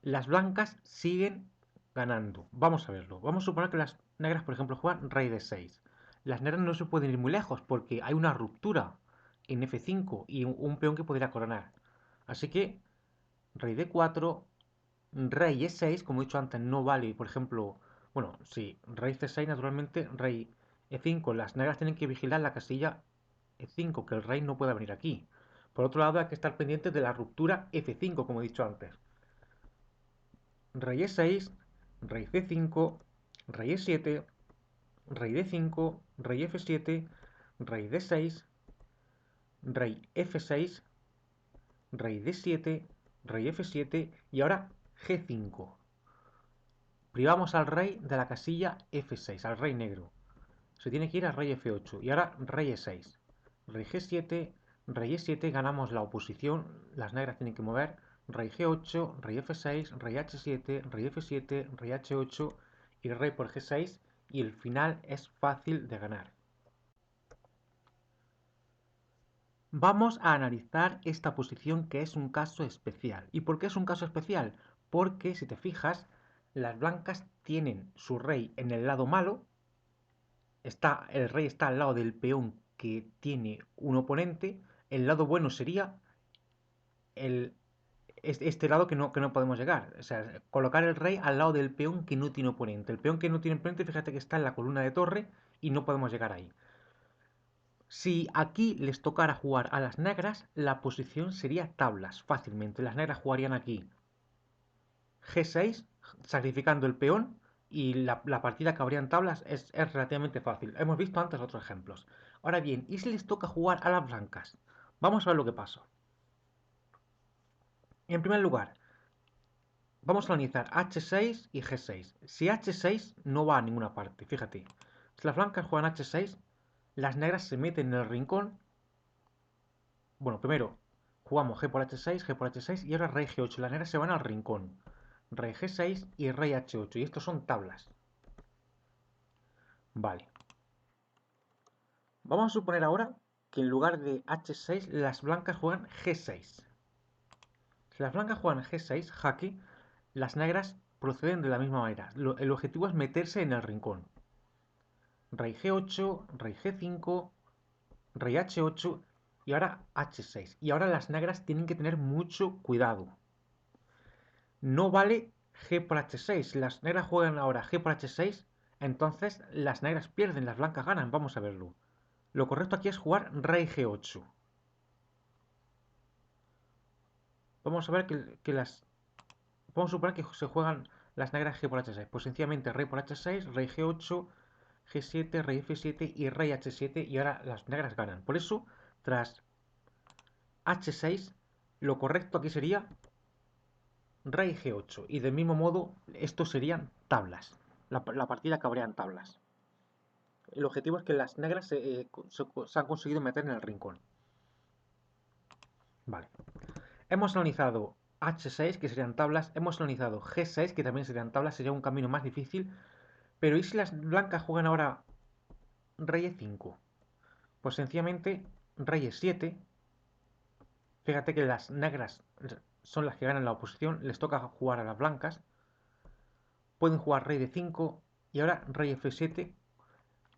las blancas siguen ganando. Vamos a verlo. Vamos a suponer que las negras, por ejemplo, juegan rey de 6. Las negras no se pueden ir muy lejos porque hay una ruptura en F5 y un peón que podría coronar. Así que rey de 4, rey E6, como he dicho antes, no vale. Por ejemplo, bueno, sí, rey C6, naturalmente, rey E5. Las negras tienen que vigilar la casilla E5, que el rey no pueda venir aquí. Por otro lado, hay que estar pendientes de la ruptura F5, como he dicho antes. Rey E6, rey C5, rey E7, rey D5, rey F7, rey D6, rey F6, rey D7, rey F7 y ahora G5. Privamos al rey de la casilla F6, al rey negro. Se tiene que ir al rey F8 y ahora rey E6. Rey G7, rey E7, ganamos la oposición, las negras tienen que mover rey G8, rey F6, rey H7, rey F7, rey H8 y rey por G6 y el final es fácil de ganar. Vamos a analizar esta posición que es un caso especial. ¿Y por qué es un caso especial? Porque si te fijas, las blancas tienen su rey en el lado malo, el rey está al lado del peón que tiene un oponente, el lado bueno sería este lado que no podemos llegar. O sea, colocar el rey al lado del peón que no tiene oponente. El peón que no tiene oponente, fíjate que está en la columna de torre y no podemos llegar ahí. Si aquí les tocara jugar a las negras, la posición sería tablas, fácilmente. Las negras jugarían aquí G6, sacrificando el peón, y la partida que habría en tablas es relativamente fácil. Hemos visto antes otros ejemplos. Ahora bien, ¿y si les toca jugar a las blancas? Vamos a ver lo que pasa. En primer lugar, vamos a analizar H6 y G6. Si H6 no va a ninguna parte, fíjate. Si las blancas juegan H6, las negras se meten en el rincón. Bueno, primero jugamos G por H6, G por H6 y ahora rey G8. Las negras se van al rincón. Rey G6 y rey H8. Y estos son tablas. Vale. Vamos a suponer ahora que en lugar de H6 las blancas juegan G6. Si las blancas juegan G6, jaque, las negras proceden de la misma manera. El objetivo es meterse en el rincón. Rey G8, rey G5, rey H8 y ahora H6. Y ahora las negras tienen que tener mucho cuidado. No vale G por H6. Si las negras juegan ahora G por H6, entonces las negras pierden, las blancas ganan. Vamos a verlo. Lo correcto aquí es jugar rey G8. Vamos a ver que las... Vamos a suponer que se juegan las negras G por H6. Pues sencillamente rey por H6, rey G8, G7, rey F7 y rey H7. Y ahora las negras ganan. Por eso, tras H6, lo correcto aquí sería rey G8. Y del mismo modo, estos serían tablas. La partida acabaría en tablas. El objetivo es que las negras se han conseguido meter en el rincón. Vale. Hemos analizado H6, que serían tablas. Hemos analizado G6, que también serían tablas. Sería un camino más difícil. Pero ¿y si las blancas juegan ahora rey E5? Pues sencillamente rey E7. Fíjate que las negras son las que ganan la oposición. Les toca jugar a las blancas. Pueden jugar rey D5 y ahora rey F7.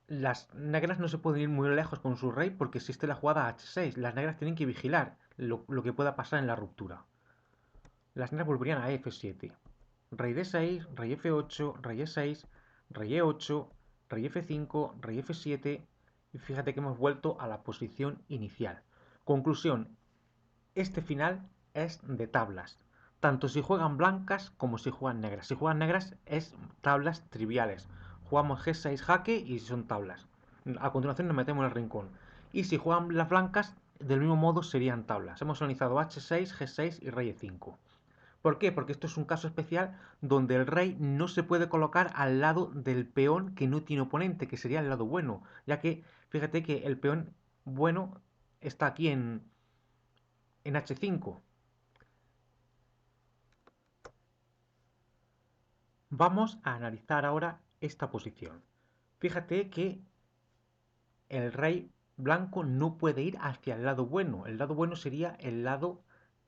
Las negras no se pueden ir muy lejos con su rey porque existe la jugada H6. Las negras tienen que vigilar lo que pueda pasar en la ruptura. Las negras volverían a F7. Rey D6, rey F8, rey E6, rey E8, rey F5, rey F7. Y fíjate que hemos vuelto a la posición inicial. Conclusión. Este final es de tablas. Tanto si juegan blancas como si juegan negras. Si juegan negras es tablas triviales. Jugamos G6 jaque y son tablas. A continuación nos metemos en el rincón. Y si juegan las blancas, del mismo modo serían tablas. Hemos analizado H6, G6 y rey E5. ¿Por qué? Porque esto es un caso especial donde el rey no se puede colocar al lado del peón que no tiene oponente, que sería el lado bueno. Ya que, fíjate que el peón bueno está aquí en H5. Vamos a analizar ahora esta posición. Fíjate que el rey blanco no puede ir hacia el lado bueno. El lado bueno sería el lado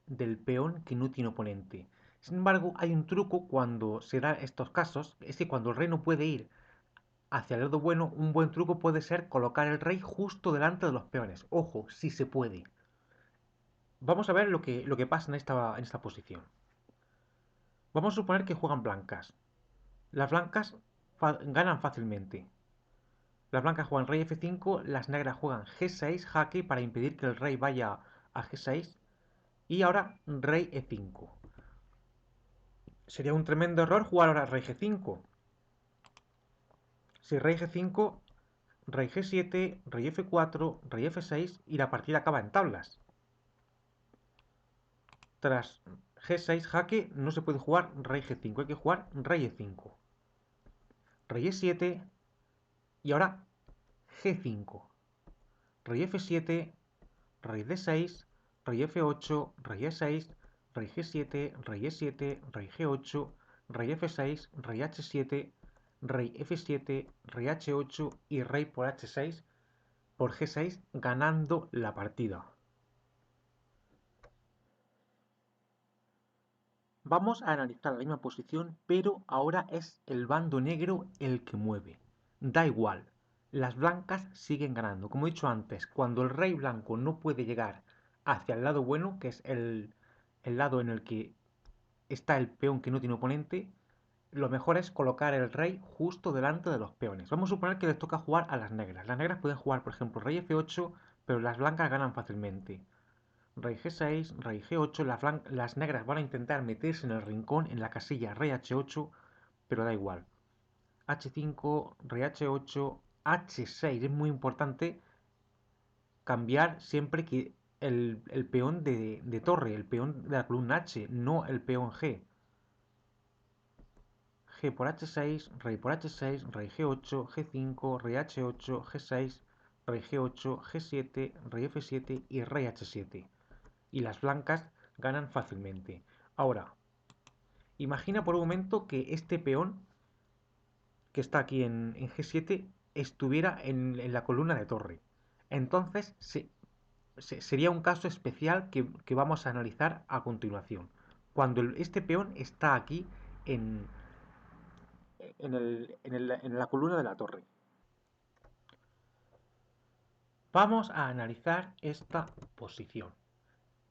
del peón que no tiene oponente. Sin embargo, hay un truco cuando se dan estos casos, es que cuando el rey no puede ir hacia el lado bueno, un buen truco puede ser colocar el rey justo delante de los peones. Ojo, si se puede. Vamos a ver lo que pasa en esta posición. Vamos a suponer que juegan blancas. Las blancas ganan fácilmente. Las blancas juegan rey F5, las negras juegan G6, jaque para impedir que el rey vaya a G6. Y ahora rey E5. Sería un tremendo error jugar ahora rey G5. Si rey G5, rey G7, rey F4, rey F6 y la partida acaba en tablas. Tras G6 jaque no se puede jugar rey G5, hay que jugar rey E5. Rey E7 y ahora G5. Rey F7, rey D6, rey F8, rey E6, rey G7, rey E7, rey G8, rey F6, rey H7, rey F7, rey H8 y rey por H6 por G6 ganando la partida. Vamos a analizar la misma posición, pero ahora es el bando negro el que mueve. Da igual, las blancas siguen ganando. Como he dicho antes, cuando el rey blanco no puede llegar hacia el lado bueno, que es el lado en el que está el peón que no tiene oponente, lo mejor es colocar el rey justo delante de los peones. Vamos a suponer que les toca jugar a las negras. Las negras pueden jugar, por ejemplo, rey F8, pero las blancas ganan fácilmente. Rey G6, rey G8, las negras van a intentar meterse en el rincón, en la casilla rey H8, pero da igual. H5, rey H8, H6. Es muy importante cambiar siempre que el peón de torre, el peón de la columna H, no el peón G. G por H6, rey por H6, rey G8, G5, rey H8, G6, rey G8, G7, rey F7 y rey H7. Y las blancas ganan fácilmente. Ahora, imagina por un momento que este peón que está aquí en G7 estuviera en la columna de torre. Entonces sería un caso especial que vamos a analizar a continuación. Cuando este peón está aquí en la columna de la torre. Vamos a analizar esta posición.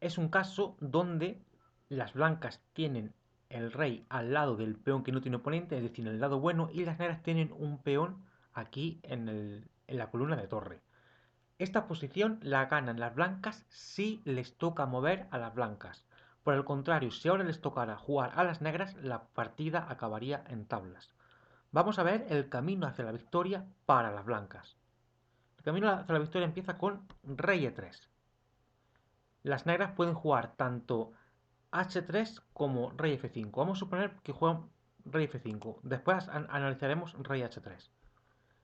Es un caso donde las blancas tienen el rey al lado del peón que no tiene oponente, es decir, en el lado bueno, y las negras tienen un peón aquí en la columna de torre. Esta posición la ganan las blancas si les toca mover a las blancas. Por el contrario, si ahora les tocara jugar a las negras, la partida acabaría en tablas. Vamos a ver el camino hacia la victoria para las blancas. El camino hacia la victoria empieza con rey E3. Las negras pueden jugar tanto H3 como rey F5. Vamos a suponer que juegan rey F5. Después analizaremos rey H3.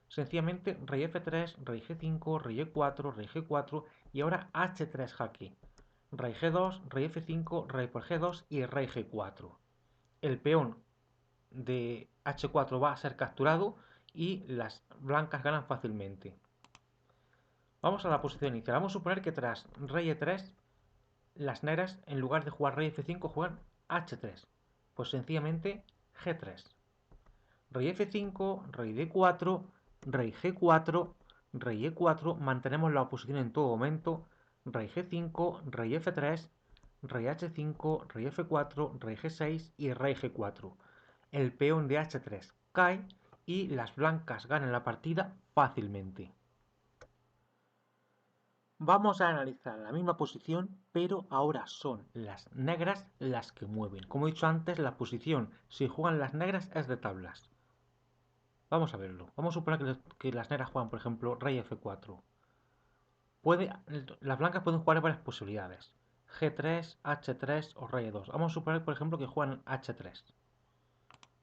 Sencillamente rey F3, rey G5, rey E4, rey G4 y ahora H3 jaque. Rey G2, rey F5, rey por G2 y rey G4. El peón de H4 va a ser capturado y las blancas ganan fácilmente. Vamos a la posición inicial. Vamos a suponer que tras rey E3 las negras, en lugar de jugar rey F5, juegan H3. Pues sencillamente G3. Rey F5, rey D4, rey G4, rey E4. Mantenemos la oposición en todo momento. Rey G5, rey F3, rey H5, rey F4, rey G6 y rey G4. El peón de H3 cae y las blancas ganan la partida fácilmente. Vamos a analizar la misma posición, pero ahora son las negras las que mueven. Como he dicho antes, la posición, si juegan las negras, es de tablas. Vamos a verlo. Vamos a suponer que las negras juegan, por ejemplo, rey F4. Las blancas pueden jugar varias posibilidades. G3, H3 o rey E2. Vamos a suponer, por ejemplo, que juegan H3.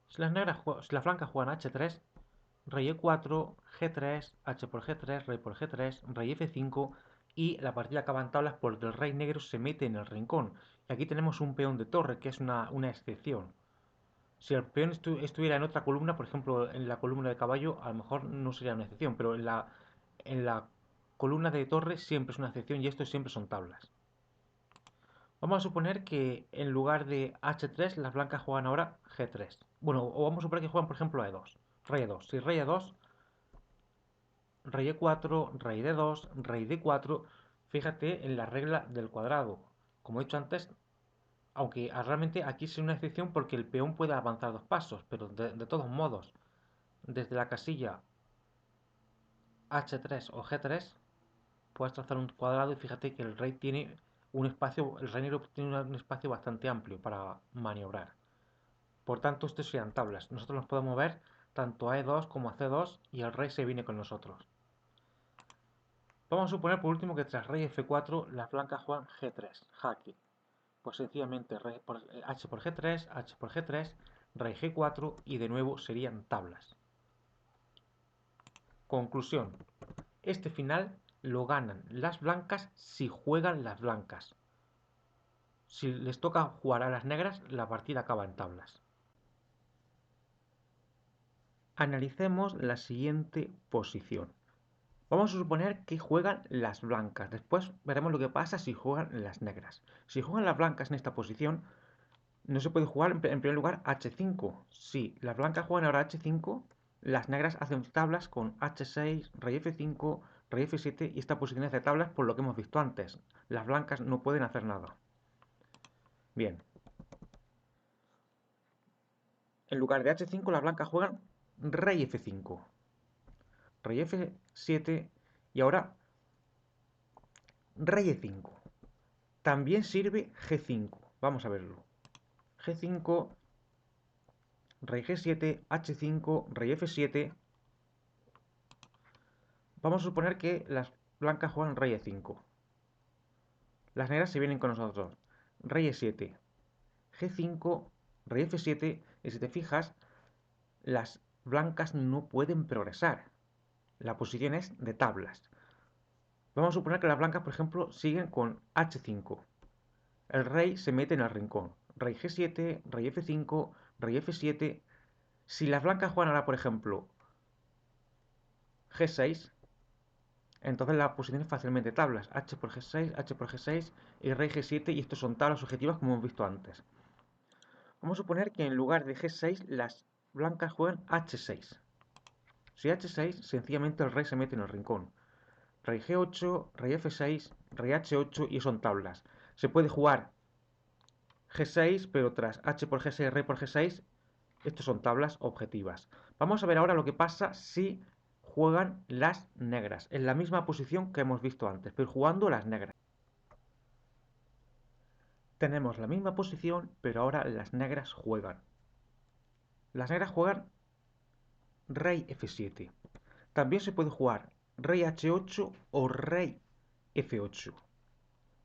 Si las blancas juegan H3, rey E4, G3, H por G3, rey por G3, rey F5 y la partida acaba en tablas porque el rey negro se mete en el rincón. Y aquí tenemos un peón de torre, que es una excepción. Si el peón estuviera en otra columna, por ejemplo en la columna de caballo, a lo mejor no sería una excepción, pero en la columna de torre siempre es una excepción y esto siempre son tablas. Vamos a suponer que en lugar de H3 las blancas juegan ahora G3. Bueno, o vamos a suponer que juegan por ejemplo E2. Rey E2. Si rey E2, rey E4, rey D2, rey D4. Fíjate en la regla del cuadrado. Como he dicho antes, aunque realmente aquí es una excepción porque el peón puede avanzar dos pasos, pero de todos modos, desde la casilla H3 o G3 puedes trazar un cuadrado y fíjate que el rey tiene un espacio, el rey negro tiene un espacio bastante amplio para maniobrar. Por tanto, estos serían tablas. Nosotros nos podemos mover tanto a E2 como a C2 y el rey se viene con nosotros. Vamos a suponer por último que tras rey F4 las blancas juegan G3, jaque. Pues sencillamente H por G3, H por G3, rey G4 y de nuevo serían tablas. Conclusión. Este final lo ganan las blancas si juegan las blancas. Si les toca jugar a las negras, la partida acaba en tablas. Analicemos la siguiente posición. Vamos a suponer que juegan las blancas. Después veremos lo que pasa si juegan las negras. Si juegan las blancas en esta posición, no se puede jugar en primer lugar H5. Si las blancas juegan ahora H5, las negras hacen tablas con H6, rey F5, rey F7 y esta posición es de tablas por lo que hemos visto antes. Las blancas no pueden hacer nada. Bien. En lugar de H5, las blancas juegan rey F5, rey F7 y ahora rey E5. También sirve G5. Vamos a verlo. G5, rey G7, H5, rey F7. Vamos a suponer que las blancas juegan rey E5. Las negras se vienen con nosotros. Rey E7, G5, rey F7. Y si te fijas, las blancas no pueden progresar. La posición es de tablas. Vamos a suponer que las blancas, por ejemplo, siguen con H5. El rey se mete en el rincón. Rey G7, rey F5, rey F7. Si las blancas juegan ahora, por ejemplo, G6, entonces la posición es fácilmente tablas. H por G6, H por G6 y rey G7 y estos son tablas objetivas como hemos visto antes. Vamos a suponer que en lugar de G6 las blancas juegan H6. Si H6, sencillamente el rey se mete en el rincón. Rey G8, rey F6, rey H8 y son tablas. Se puede jugar G6, pero tras H por G6, rey por G6, estos son tablas objetivas. Vamos a ver ahora lo que pasa si juegan las negras, en la misma posición que hemos visto antes, pero jugando las negras. Tenemos la misma posición, pero ahora las negras juegan. Las negras juegan rey F7. También se puede jugar rey H8 o rey F8.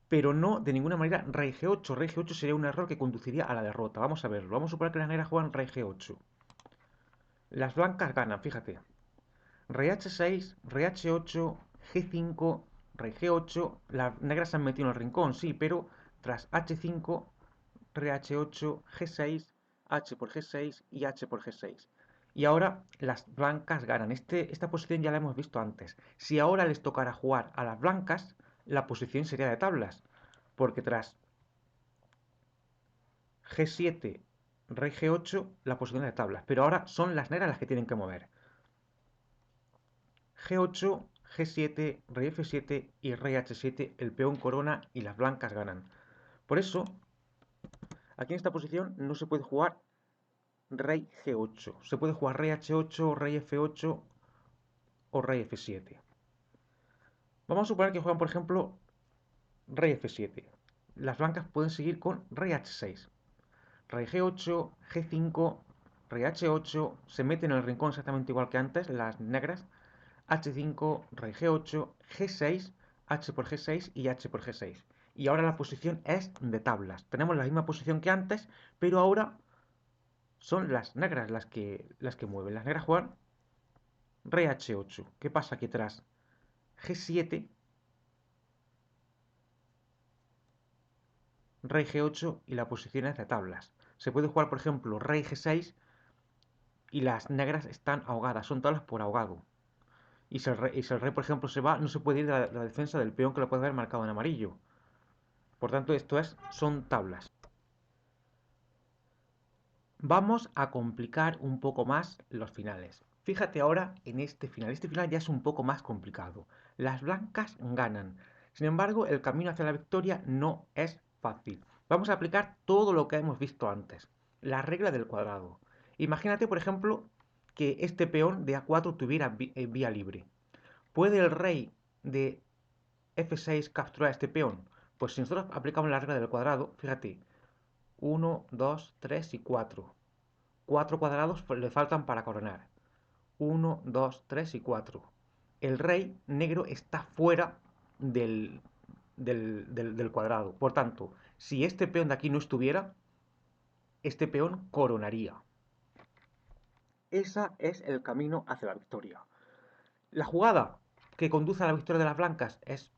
Pero no de ninguna manera rey G8. Rey G8 sería un error que conduciría a la derrota. Vamos a verlo. Vamos a suponer que las negras juegan rey G8. Las blancas ganan, fíjate. Rey H6, rey H8, G5, rey G8. Las negras se han metido en el rincón, sí, pero tras H5, rey H8, G6, H por G6 y H por G6. Y ahora las blancas ganan. Esta posición ya la hemos visto antes. Si ahora les tocara jugar a las blancas, la posición sería de tablas. Porque tras G7, rey G8, la posición es de tablas. Pero ahora son las negras las que tienen que mover. G8, G7, rey F7 y rey H7, el peón corona y las blancas ganan. Por eso, aquí en esta posición no se puede jugar rey G8. Se puede jugar rey H8, rey F8 o rey F7. Vamos a suponer que juegan, por ejemplo, rey F7. Las blancas pueden seguir con rey H6. Rey G8, G5, rey H8, se meten en el rincón exactamente igual que antes, las negras. H5, rey G8, G6, H por G6 y H por G6. Y ahora la posición es de tablas. Tenemos la misma posición que antes, pero ahora son las negras las que mueven. Las negras juegan rey H8. ¿Qué pasa aquí atrás? G7, rey G8 y la posición es de tablas. Se puede jugar, por ejemplo, rey G6 y las negras están ahogadas, son tablas por ahogado. Y si el rey, por ejemplo, se va, no se puede ir de la defensa del peón que lo puede haber marcado en amarillo. Por tanto, son tablas. Vamos a complicar un poco más los finales. Fíjate ahora en este final. Este final ya es un poco más complicado. Las blancas ganan. Sin embargo, el camino hacia la victoria no es fácil. Vamos a aplicar todo lo que hemos visto antes. La regla del cuadrado. Imagínate, por ejemplo, que este peón de A4 tuviera vía libre. ¿Puede el rey de F6 capturar este peón? Pues si nosotros aplicamos la regla del cuadrado, fíjate, 1, 2, 3 y 4. 4 cuadrados le faltan para coronar. 1, 2, 3 y 4. El rey negro está fuera del cuadrado. Por tanto, si este peón de aquí no estuviera, este peón coronaría. Ese es el camino hacia la victoria. La jugada que conduce a la victoria de las blancas es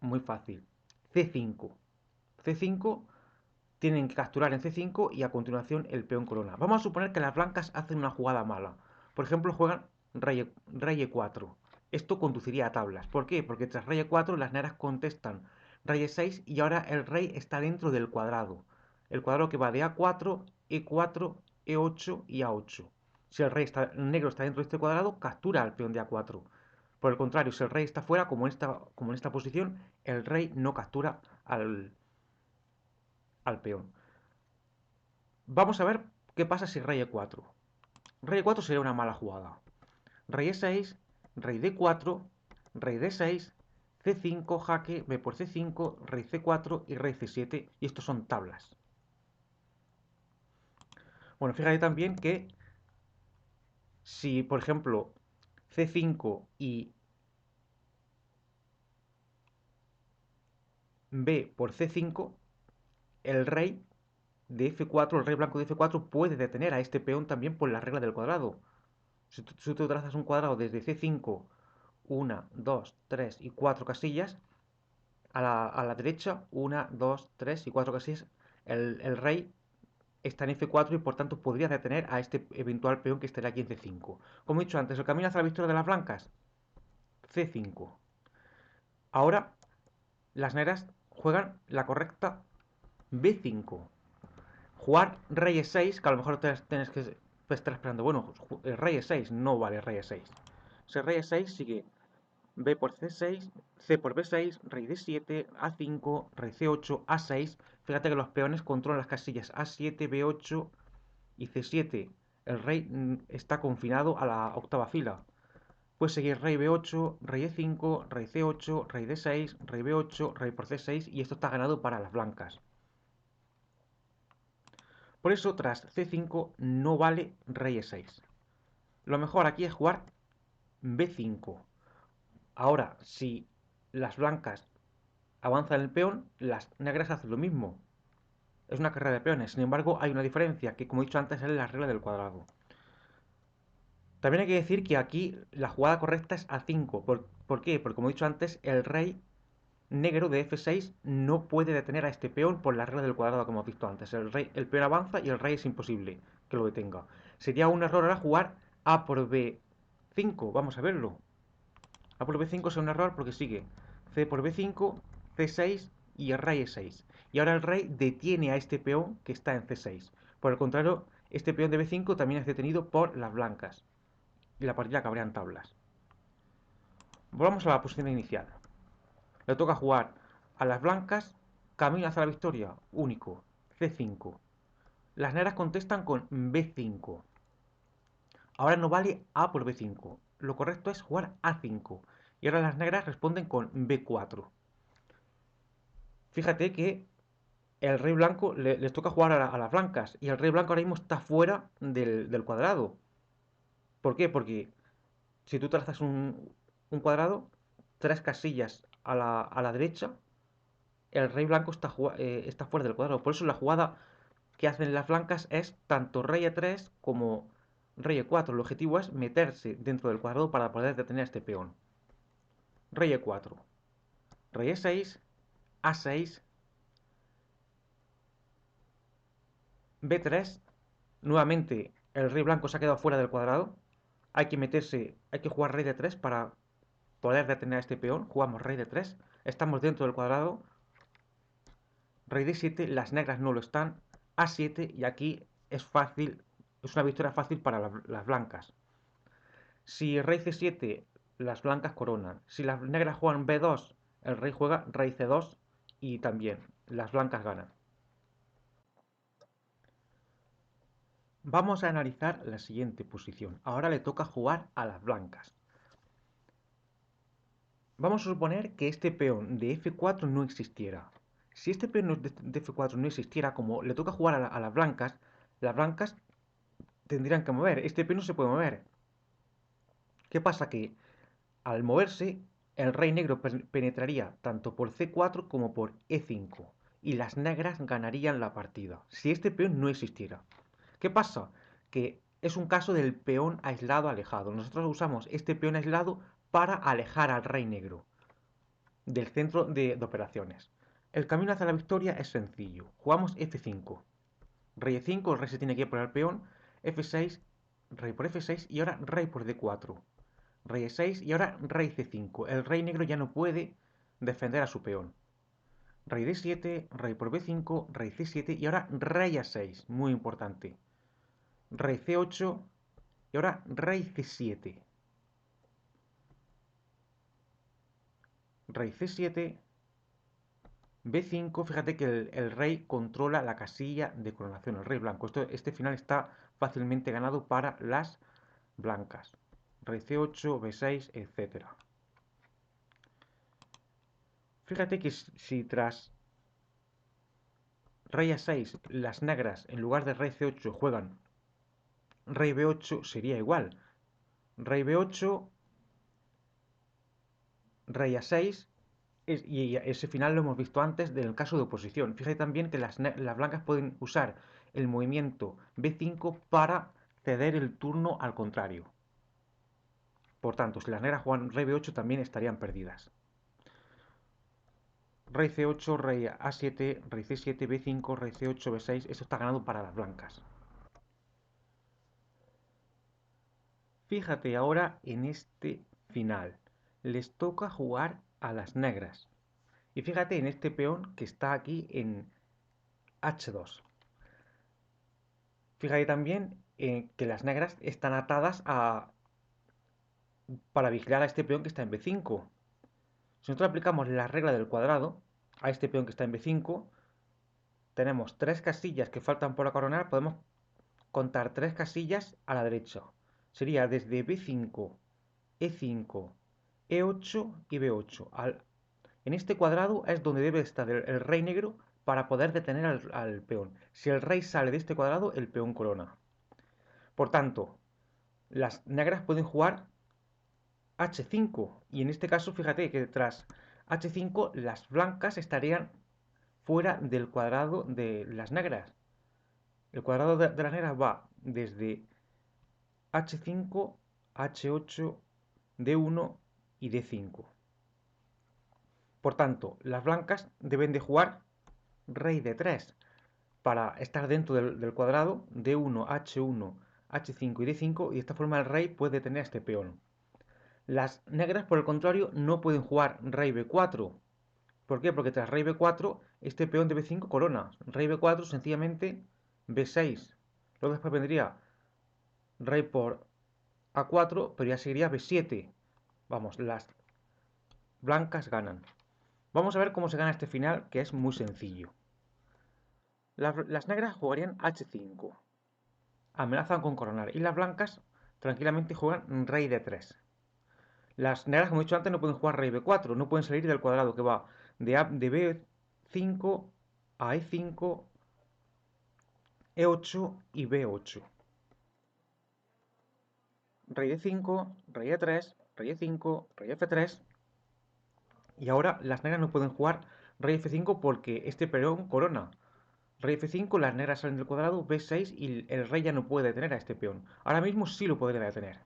muy fácil. C5. C5 tienen que capturar en C5 y a continuación el peón corona. Vamos a suponer que las blancas hacen una jugada mala. Por ejemplo, juegan rey E4. Esto conduciría a tablas. ¿Por qué? Porque tras rey E4 las negras contestan rey E6 y ahora el rey está dentro del cuadrado. El cuadrado que va de A4, E4, E8 y A8. Si el negro está dentro de este cuadrado, captura al peón de A4. Por el contrario, si el rey está fuera, como en esta posición, el rey no captura al peón. Vamos a ver qué pasa si rey E4. Rey E4 sería una mala jugada. Rey E6, rey D4, rey D6, C5, jaque, B por C5, rey C4 y rey C7. Y estos son tablas. Bueno, fíjate también que si, por ejemplo, C5 y B por C5, el rey de F4, el rey blanco de F4 puede detener a este peón también por la regla del cuadrado. Si tú trazas un cuadrado desde C5, 1, 2, 3 y 4 casillas, a la derecha, 1, 2, 3 y 4 casillas, el rey está en F4 y por tanto podría detener a este eventual peón que estaría aquí en C5. Como he dicho antes, el camino hacia la victoria de las blancas, C5. Ahora las negras juegan la correcta B5. Jugar rey E6, que a lo mejor tienes que estar esperando. Bueno, el rey E6 no vale rey E6. Si rey E6 sigue B por C6, C por B6, rey D7, A5, rey C8, A6. Fíjate que los peones controlan las casillas A7, B8 y C7. El rey está confinado a la octava fila. Puede seguir rey B8, rey E5, rey C8, rey D6, rey B8, rey por C6 y esto está ganado para las blancas. Por eso tras C5 no vale rey E6. Lo mejor aquí es jugar B5. Ahora, si las blancas avanzan el peón, las negras hacen lo mismo. Es una carrera de peones. Sin embargo, hay una diferencia, que como he dicho antes es la regla del cuadrado. También hay que decir que aquí la jugada correcta es A5. ¿Por qué? Porque como he dicho antes, el rey negro de F6 no puede detener a este peón por la regla del cuadrado, como hemos visto antes. El peón avanza y el rey es imposible que lo detenga. Sería un error ahora jugar A por B5. Vamos a verlo. A por B5 es un error porque sigue C por B5, C6 y el rey E6. Y ahora el rey detiene a este peón que está en C6. Por el contrario, este peón de B5 también es detenido por las blancas. Y la partida acabaría en tablas. Volvamos a la posición inicial. Le toca jugar a las blancas. Camino hacia la victoria. Único. C5. Las negras contestan con B5. Ahora no vale A por B5. Lo correcto es jugar A5. Y ahora las negras responden con B4. Fíjate que el rey blanco les toca jugar a las blancas. Y el rey blanco ahora mismo está fuera del cuadrado. ¿Por qué? Porque si tú trazas un cuadrado, 3 casillas a la derecha, el rey blanco está fuera del cuadrado. Por eso la jugada que hacen las blancas es tanto rey E3 como rey E4. El objetivo es meterse dentro del cuadrado para poder detener a este peón. Rey E4. Rey E6. A6. B3. Nuevamente el rey blanco se ha quedado fuera del cuadrado. Hay que meterse, hay que jugar rey D3 para poder detener a este peón. Jugamos rey D3. Estamos dentro del cuadrado. Rey D7, las negras no lo están. A7 y aquí es fácil, es una victoria fácil para las blancas. Si rey C7, las blancas coronan. Si las negras juegan B2, el rey juega rey C2 y también las blancas ganan. Vamos a analizar la siguiente posición. Ahora le toca jugar a las blancas. Vamos a suponer que este peón de F4 no existiera. Si este peón de F4 no existiera, como le toca jugar a las blancas tendrían que mover. Este peón no se puede mover. ¿Qué pasa? Que al moverse, el rey negro penetraría tanto por C4 como por E5 y las negras ganarían la partida, si este peón no existiera. ¿Qué pasa? Que es un caso del peón aislado alejado. Nosotros usamos este peón aislado para alejar al rey negro del centro de operaciones. El camino hacia la victoria es sencillo. Jugamos F5. Rey E5, el rey se tiene que ir por el peón. F6, rey por F6 y ahora rey por D4. Rey E6 y ahora rey C5. El rey negro ya no puede defender a su peón. Rey D7, rey por B5, rey C7 y ahora rey A6. Muy importante. Rey C8 y ahora rey C7. Rey C7, B5. Fíjate que el rey controla la casilla de coronación, el rey blanco. Este final está fácilmente ganado para las blancas. Rey C8, B6, etc. Fíjate que si tras rey A6 las negras en lugar de rey C8 juegan rey B8, sería igual. Rey B8, rey A6, y ese final lo hemos visto antes del caso de oposición. Fíjate también que las blancas pueden usar el movimiento B5 para ceder el turno al contrario. Por tanto, si las negras juegan rey B8 también estarían perdidas. Rey C8, rey A7, rey C7, B5, rey C8, B6. Esto está ganado para las blancas. Fíjate ahora en este final. Les toca jugar a las negras. Y fíjate en este peón que está aquí en H2. Fíjate también que las negras están atadas para vigilar a este peón que está en B5. Si nosotros aplicamos la regla del cuadrado a este peón que está en B5, tenemos tres casillas que faltan por coronar, podemos contar tres casillas a la derecha. Sería desde B5, E5, E8 y B8. En este cuadrado es donde debe estar el rey negro para poder detener al peón. Si el rey sale de este cuadrado, el peón corona. Por tanto, las negras pueden jugar H5. Y en este caso, fíjate que tras H5 las blancas estarían fuera del cuadrado de las negras. El cuadrado de las negras va desde H5, H8, D1 y D5. Por tanto, las blancas deben de jugar rey D3 para estar dentro del cuadrado D1, H1, H5 y D5 y de esta forma el rey puede tener este peón. Las negras, por el contrario, no pueden jugar rey B4. ¿Por qué? Porque tras rey B4, este peón de B5 corona. Rey B4, sencillamente B6. Luego después vendría rey por A4, pero ya seguiría B7. Vamos, las blancas ganan. Vamos a ver cómo se gana este final, que es muy sencillo. Las negras jugarían H5. Amenazan con coronar. Y las blancas tranquilamente juegan rey D3. Las negras, como he dicho antes, no pueden jugar rey B4. No pueden salir del cuadrado que va de B5 a E5, E8 y B8. Rey D5, rey E3, rey E5, rey F3. Y ahora las negras no pueden jugar rey F5 porque este peón corona. Rey F5, las negras salen del cuadrado, B6 y el rey ya no puede detener a este peón. Ahora mismo sí lo podría detener.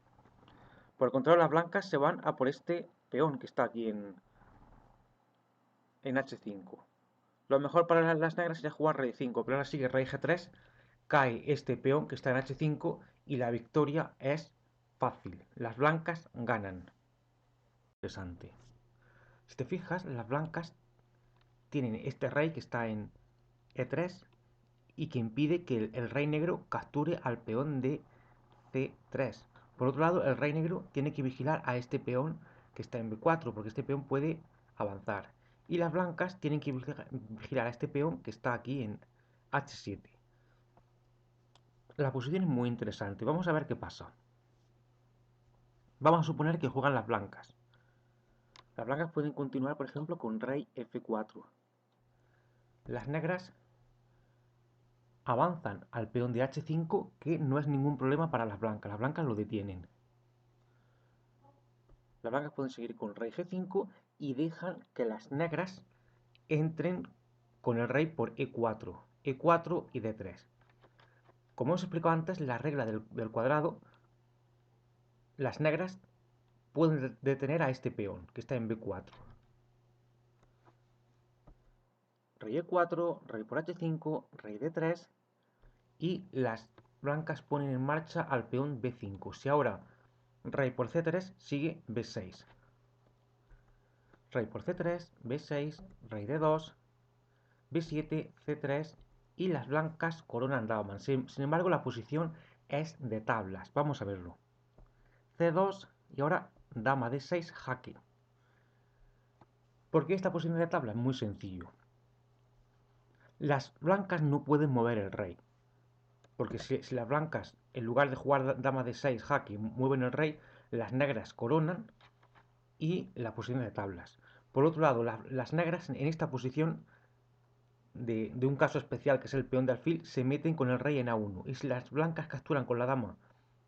Por el contrario, las blancas se van a por este peón que está aquí en H5. Lo mejor para las negras sería jugar rey 5, pero ahora sigue rey G3, cae este peón que está en H5 y la victoria es fácil. Las blancas ganan. Interesante. Si te fijas, las blancas tienen este rey que está en E3 y que impide que el rey negro capture al peón de C3. Por otro lado, el rey negro tiene que vigilar a este peón que está en B4, porque este peón puede avanzar. Y las blancas tienen que vigilar a este peón que está aquí en H7. La posición es muy interesante. Vamos a ver qué pasa. Vamos a suponer que juegan las blancas. Las blancas pueden continuar, por ejemplo, con rey F4. Las negras avanzan al peón de H5, que no es ningún problema para las blancas. Las blancas lo detienen. Las blancas pueden seguir con rey G5 y dejan que las negras entren con el rey por E4, E4 y D3. Como os he explicado antes, la regla del cuadrado, las negras pueden detener a este peón, que está en B4. Rey E4, rey por H5, rey D3 y las blancas ponen en marcha al peón B5. Si ahora rey por C3 sigue B6. Rey por C3, B6, rey D2, B7, C3 y las blancas coronan dama. Sin embargo, la posición es de tablas. Vamos a verlo. C2 y ahora dama D6 jaque. ¿Por qué esta posición de tabla? Es muy sencillo. Las blancas no pueden mover el rey. Porque si las blancas, en lugar de jugar dama D6 jaque, mueven el rey, las negras coronan y la posición de tablas. Por otro lado, las negras en esta posición de un caso especial que es el peón de alfil, se meten con el rey en A1. Y si las blancas capturan con la dama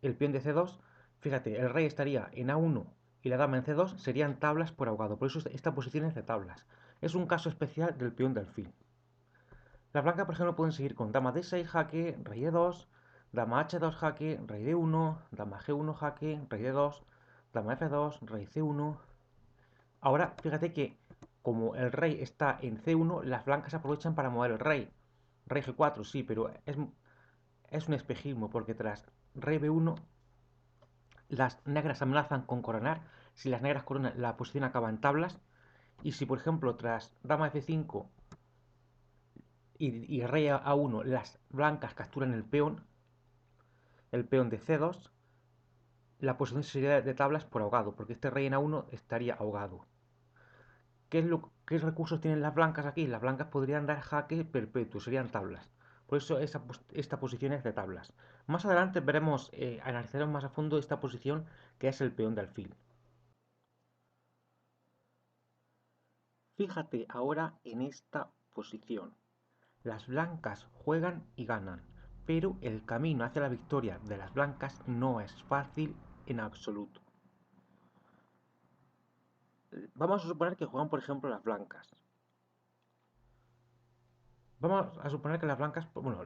el peón de C2, fíjate, el rey estaría en A1 y la dama en C2, serían tablas por ahogado. Por eso esta posición es de tablas. Es un caso especial del peón de alfil. Las blancas, por ejemplo, pueden seguir con dama D6 jaque, rey E2, dama H2 jaque, rey D1, dama G1 jaque, rey D2, dama F2, rey C1. Ahora, fíjate que como el rey está en C1, las blancas aprovechan para mover el rey. Rey G4, sí, pero es un espejismo, porque tras rey B1, las negras amenazan con coronar. Si las negras coronan, la posición acaba en tablas. Y si, por ejemplo, tras dama F5 y rey A1, las blancas capturan el peón de C2, la posición sería de tablas por ahogado, porque este rey en A1 estaría ahogado. ¿Qué recursos tienen las blancas aquí? Las blancas podrían dar jaque perpetuo, serían tablas. Por eso esta posición es de tablas. Más adelante veremos, analizaremos más a fondo esta posición que es el peón de alfil. Fíjate ahora en esta posición. Las blancas juegan y ganan, pero el camino hacia la victoria de las blancas no es fácil en absoluto. Vamos a suponer que juegan, por ejemplo, las blancas. Vamos a suponer que las blancas, bueno,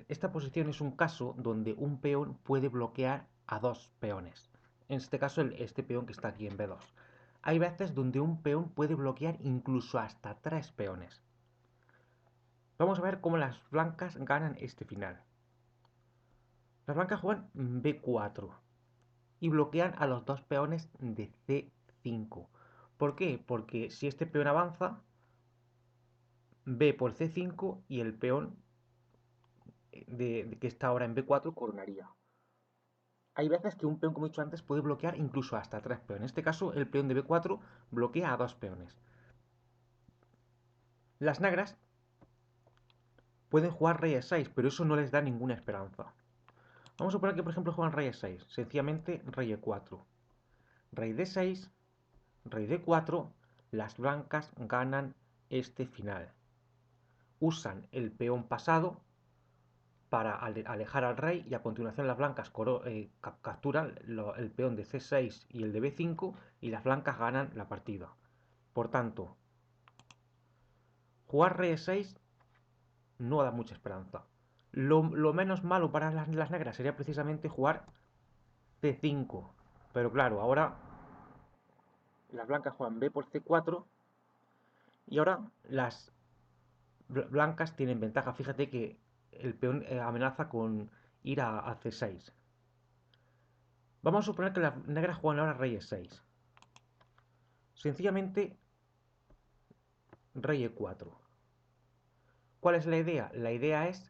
esta posición es un caso donde un peón puede bloquear a dos peones. En este caso, este peón que está aquí en B2. Hay veces donde un peón puede bloquear incluso hasta tres peones. Vamos a ver cómo las blancas ganan este final. Las blancas juegan B4 y bloquean a los dos peones de C5. ¿Por qué? Porque si este peón avanza, B por C5 y el peón que está ahora en B4 coronaría. Hay veces que un peón, como he dicho antes, puede bloquear incluso hasta tres peones. En este caso, el peón de B4 bloquea a dos peones. Las negras pueden jugar rey E6, pero eso no les da ninguna esperanza. Vamos a suponer que, por ejemplo, juegan rey E6. Sencillamente, rey E4. Rey D6, rey D4. Las blancas ganan este final. Usan el peón pasado para alejar al rey y a continuación las blancas capturan el peón de C6 y el de B5 y las blancas ganan la partida. Por tanto, jugar rey E6 no da mucha esperanza. Lo menos malo para las negras sería precisamente jugar C5. Pero claro, ahora las blancas juegan B por C4 y ahora las blancas tienen ventaja. Fíjate que el peón amenaza con ir a C6. Vamos a suponer que las negras juegan ahora rey E6. Sencillamente, rey E4. ¿Cuál es la idea? La idea es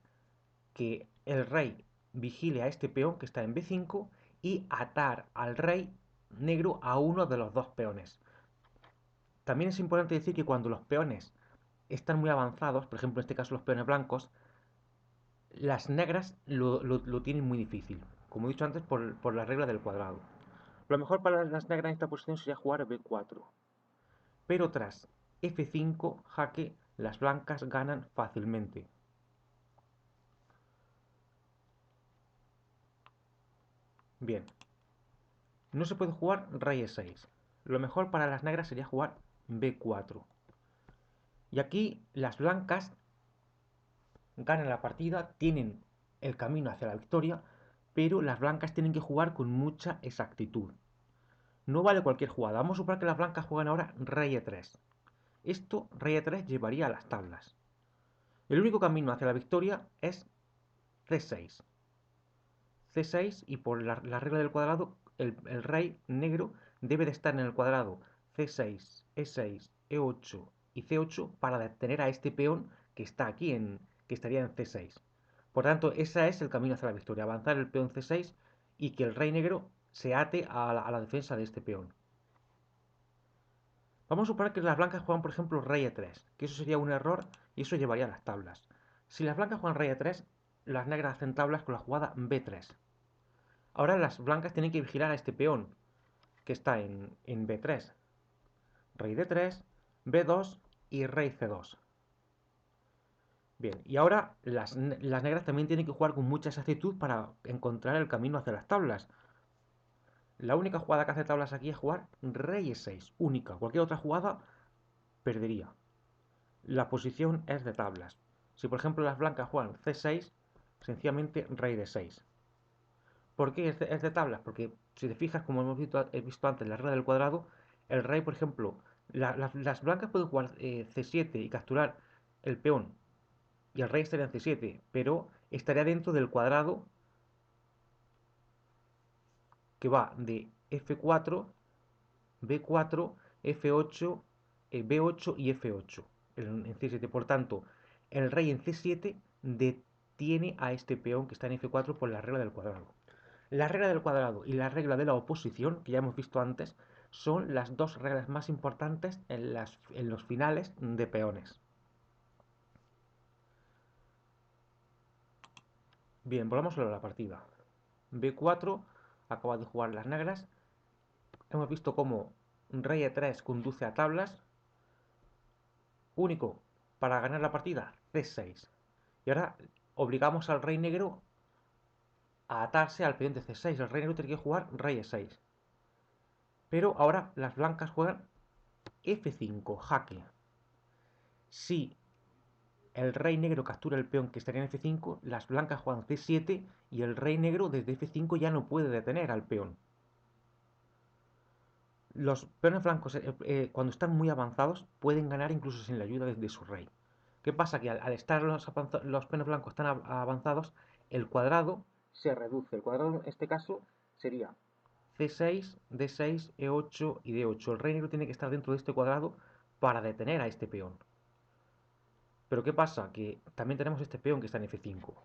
que el rey vigile a este peón que está en B5 y atar al rey negro a uno de los dos peones. También es importante decir que cuando los peones están muy avanzados, por ejemplo en este caso los peones blancos, las negras lo tienen muy difícil, como he dicho antes por la regla del cuadrado. Lo mejor para las negras en esta posición sería jugar B4, pero tras F5 jaque las blancas ganan fácilmente. Bien, no se puede jugar rey E6. Lo mejor para las negras sería jugar B4. Y aquí las blancas ganan la partida, tienen el camino hacia la victoria, pero las blancas tienen que jugar con mucha exactitud. No vale cualquier jugada. Vamos a suponer que las blancas juegan ahora rey E3. Esto, rey E3, llevaría a las tablas. El único camino hacia la victoria es C6. C6 y por la regla del cuadrado, el rey negro debe de estar en el cuadrado C6, E6, E8 y C8 para detener a este peón que está aquí, que estaría en C6. Por tanto, ese es el camino hacia la victoria, avanzar el peón C6 y que el rey negro se ate a la defensa de este peón. Vamos a suponer que las blancas juegan, por ejemplo, rey E3, que eso sería un error y eso llevaría a las tablas. Si las blancas juegan rey E3, las negras hacen tablas con la jugada B3. Ahora las blancas tienen que vigilar a este peón, que está en B3. Rey D3, B2 y rey C2. Bien, y ahora las negras también tienen que jugar con mucha exactitud para encontrar el camino hacia las tablas. La única jugada que hace tablas aquí es jugar rey E6, única. Cualquier otra jugada perdería. La posición es de tablas. Si por ejemplo las blancas juegan C6, sencillamente rey D6. ¿Por qué es de tablas? Porque si te fijas, como hemos visto antes, la regla del cuadrado, el rey, por ejemplo, las blancas pueden jugar C7 y capturar el peón, y el rey estaría en C7, pero estaría dentro del cuadrado que va de F4, B4, F8, B8 y F8 en C7. Por tanto, el rey en C7 detiene a este peón que está en F4 por la regla del cuadrado. La regla del cuadrado y la regla de la oposición, que ya hemos visto antes, son las dos reglas más importantes en los finales de peones. Bien, volvamos a la partida. B4, acaba de jugar las negras. Hemos visto cómo rey E3 conduce a tablas. Único para ganar la partida, C6. Y ahora obligamos al rey negro a atarse al peón de C6. El rey negro tiene que jugar rey E6. Pero ahora las blancas juegan F5, jaque. Si el rey negro captura el peón que estaría en F5, las blancas juegan C7 y el rey negro desde F5 ya no puede detener al peón. Los peones blancos, cuando están muy avanzados, pueden ganar incluso sin la ayuda de su rey. ¿Qué pasa? Que al estar los peones blancos tan avanzados, el cuadrado se reduce. El cuadrado en este caso sería C6, D6, E8 y D8. El rey negro tiene que estar dentro de este cuadrado para detener a este peón. Pero ¿qué pasa? Que también tenemos este peón que está en F5.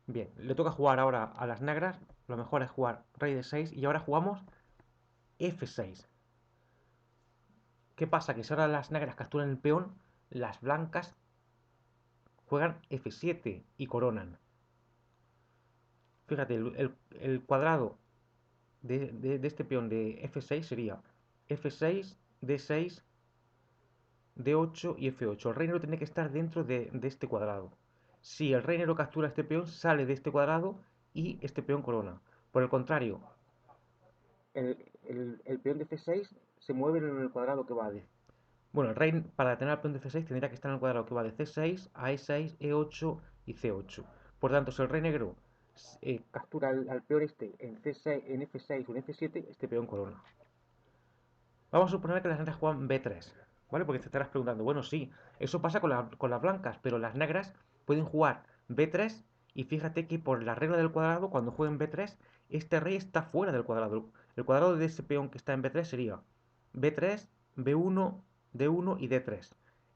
Bien, le toca jugar ahora a las negras. Lo mejor es jugar rey D6 y ahora jugamos F6. ¿Qué pasa? Que si ahora las negras capturan el peón, las blancas juegan F7 y coronan. Fíjate, el cuadrado de este peón de F6 sería F6, D6, D8 y F8. El rey negro tiene que estar dentro de este cuadrado. Si el rey negro captura este peón, sale de este cuadrado y este peón corona. Por el contrario, el peón de C6 se mueve en el cuadrado que va de... Bueno, el rey para detener al peón de C6 tendría que estar en el cuadrado que va de C6 a E6, E8 y C8. Por tanto, si el rey negro captura al peón este en C6, en F6 o en F7, este peón corona. Vamos a suponer que las negras juegan B3, ¿vale? Porque te estarás preguntando, bueno, sí, eso pasa con las blancas, pero las negras pueden jugar B3 y fíjate que por la regla del cuadrado, cuando jueguen B3, este rey está fuera del cuadrado. El cuadrado de ese peón que está en B3 sería B3, B1, D1 y D3.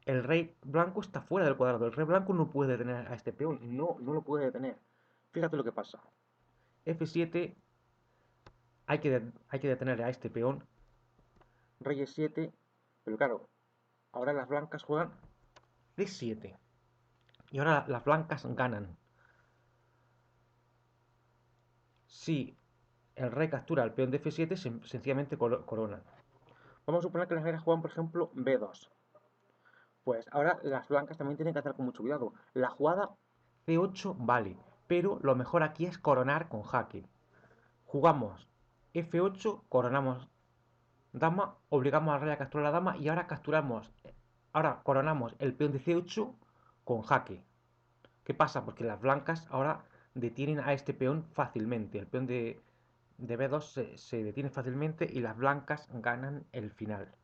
el rey blanco está fuera del cuadrado. El rey blanco no puede detener a este peón. No lo puede detener. Fíjate lo que pasa. F7, hay que detener a este peón. Rey E7, pero claro, ahora las blancas juegan D7. Y ahora las blancas ganan. Si el rey captura al peón de F7, sencillamente coronan. Vamos a suponer que las negras juegan, por ejemplo, B2. Pues ahora las blancas también tienen que hacer con mucho cuidado. La jugada C8 vale, pero lo mejor aquí es coronar con jaque. Jugamos F8, coronamos dama, obligamos al rey a capturar la dama y ahora coronamos el peón de C8 con jaque. ¿Qué pasa? Porque las blancas ahora detienen a este peón fácilmente. El peón de B2 se detiene fácilmente y las blancas ganan el final.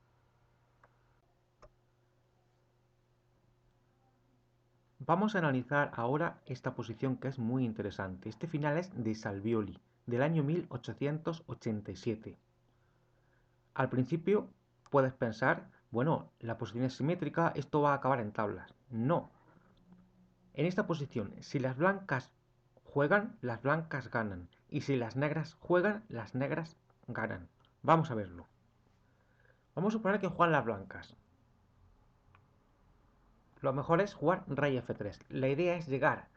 Vamos a analizar ahora esta posición que es muy interesante. Este final es de Salvioli, del año 1887. Al principio puedes pensar, bueno, la posición es simétrica, esto va a acabar en tablas. No. En esta posición, si las blancas juegan, las blancas ganan. Y si las negras juegan, las negras ganan. Vamos a verlo. Vamos a suponer que juegan las blancas. Lo mejor es jugar rey F3. La idea es llegar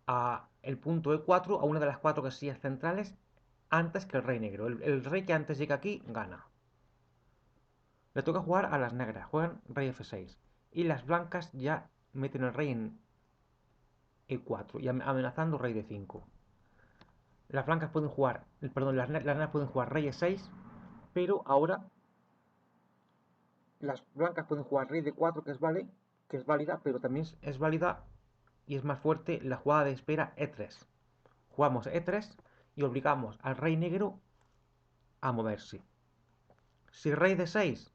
a el punto E4, a una de las 4 casillas centrales, antes que el rey negro. El rey que antes llega aquí gana. Le toca jugar a las negras, juegan rey F6. Y las blancas ya meten el rey en E4 y amenazando rey D5. Las blancas pueden jugar, perdón, las negras pueden jugar rey E6, pero ahora las blancas pueden jugar rey D4, que es válida, pero también es válida y es más fuerte la jugada de espera E3. Jugamos E3 y obligamos al rey negro a moverse. Si rey D6,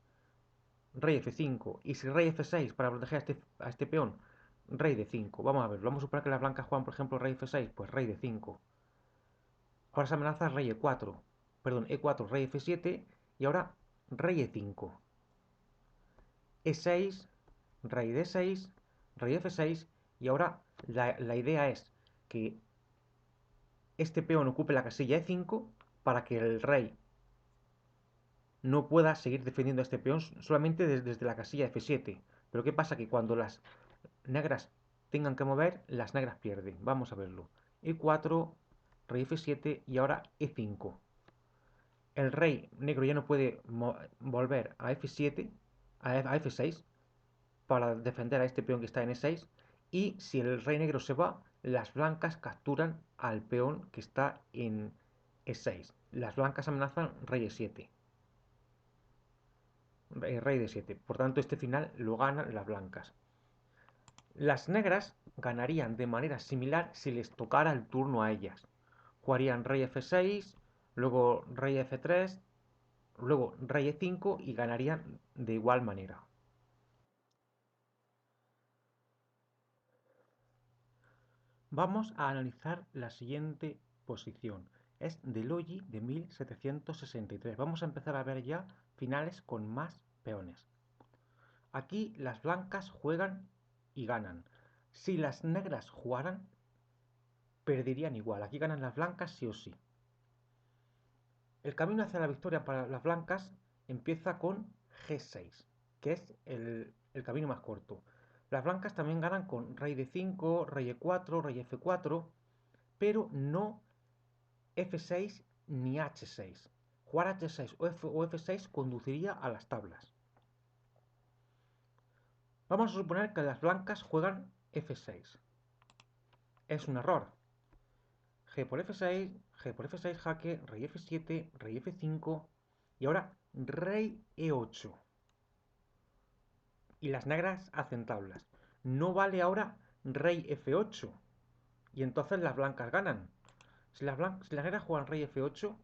rey F5, y si rey F6 para proteger a este peón, rey D5. Vamos a ver, vamos a suponer que las blancas juegan, por ejemplo, rey F6, pues rey D5. Ahora se amenaza rey E4, perdón, E4, rey F7, y ahora rey E5. E6, rey D6, rey F6, y ahora la idea es que este peón ocupe la casilla E5 para que el rey no pueda seguir defendiendo a este peón solamente desde la casilla F7. Pero ¿qué pasa? Que cuando las negras tengan que mover, las negras pierden. Vamos a verlo. E4, rey F7 y ahora E5. El rey negro ya no puede volver a F7, a F6, para defender a este peón que está en E6. Y si el rey negro se va, las blancas capturan al peón que está en E6. Las blancas amenazan rey E7. Rey de 7. Por tanto, este final lo ganan las blancas. Las negras ganarían de manera similar si les tocara el turno a ellas. Jugarían rey F6, luego rey F3, luego rey E5 y ganarían de igual manera. Vamos a analizar la siguiente posición. Es de Logi de 1763. Vamos a empezar a ver ya finales con más peones. Aquí las blancas juegan y ganan. Si las negras jugaran, perderían igual. Aquí ganan las blancas sí o sí. El camino hacia la victoria para las blancas empieza con G6, que es el camino más corto. Las blancas también ganan con rey D5, rey E4, rey F4, pero no F6 ni H6. Jugar H6 o F6 conduciría a las tablas. Vamos a suponer que las blancas juegan F6. Es un error. G por F6, G por F6, jaque, rey F7, rey F5 y ahora rey E8. Y las negras hacen tablas. No vale ahora rey F8 y entonces las blancas ganan. Si las negras juegan rey F8,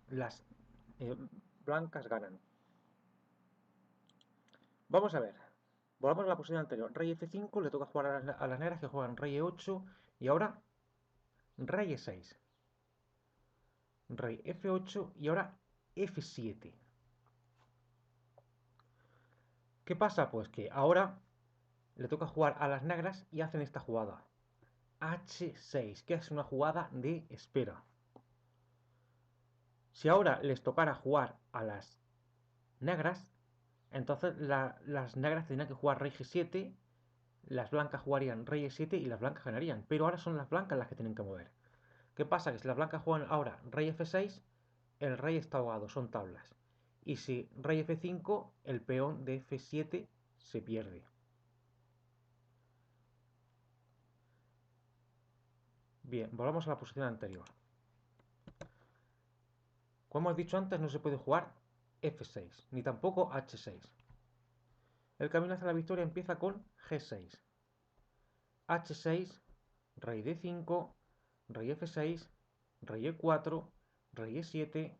las blancas ganan. Vamos a ver. Volvamos a la posición anterior. Rey F5, le toca jugar a las negras que juegan rey E8 y ahora rey E6. Rey F8 y ahora F7. ¿Qué pasa? Pues que ahora le toca jugar a las negras y hacen esta jugada. H6, que es una jugada de espera. Si ahora les tocara jugar a las negras, entonces las negras tendrían que jugar rey G7, las blancas jugarían rey E7 y las blancas ganarían. Pero ahora son las blancas las que tienen que mover. ¿Qué pasa? Que si las blancas juegan ahora rey F6, el rey está ahogado, son tablas. Y si rey F5, el peón de F7 se pierde. Bien, volvamos a la posición anterior. Como hemos dicho antes, no se puede jugar F6, ni tampoco H6. El camino hacia la victoria empieza con G6. H6, rey D5, rey F6, rey E4, rey E7,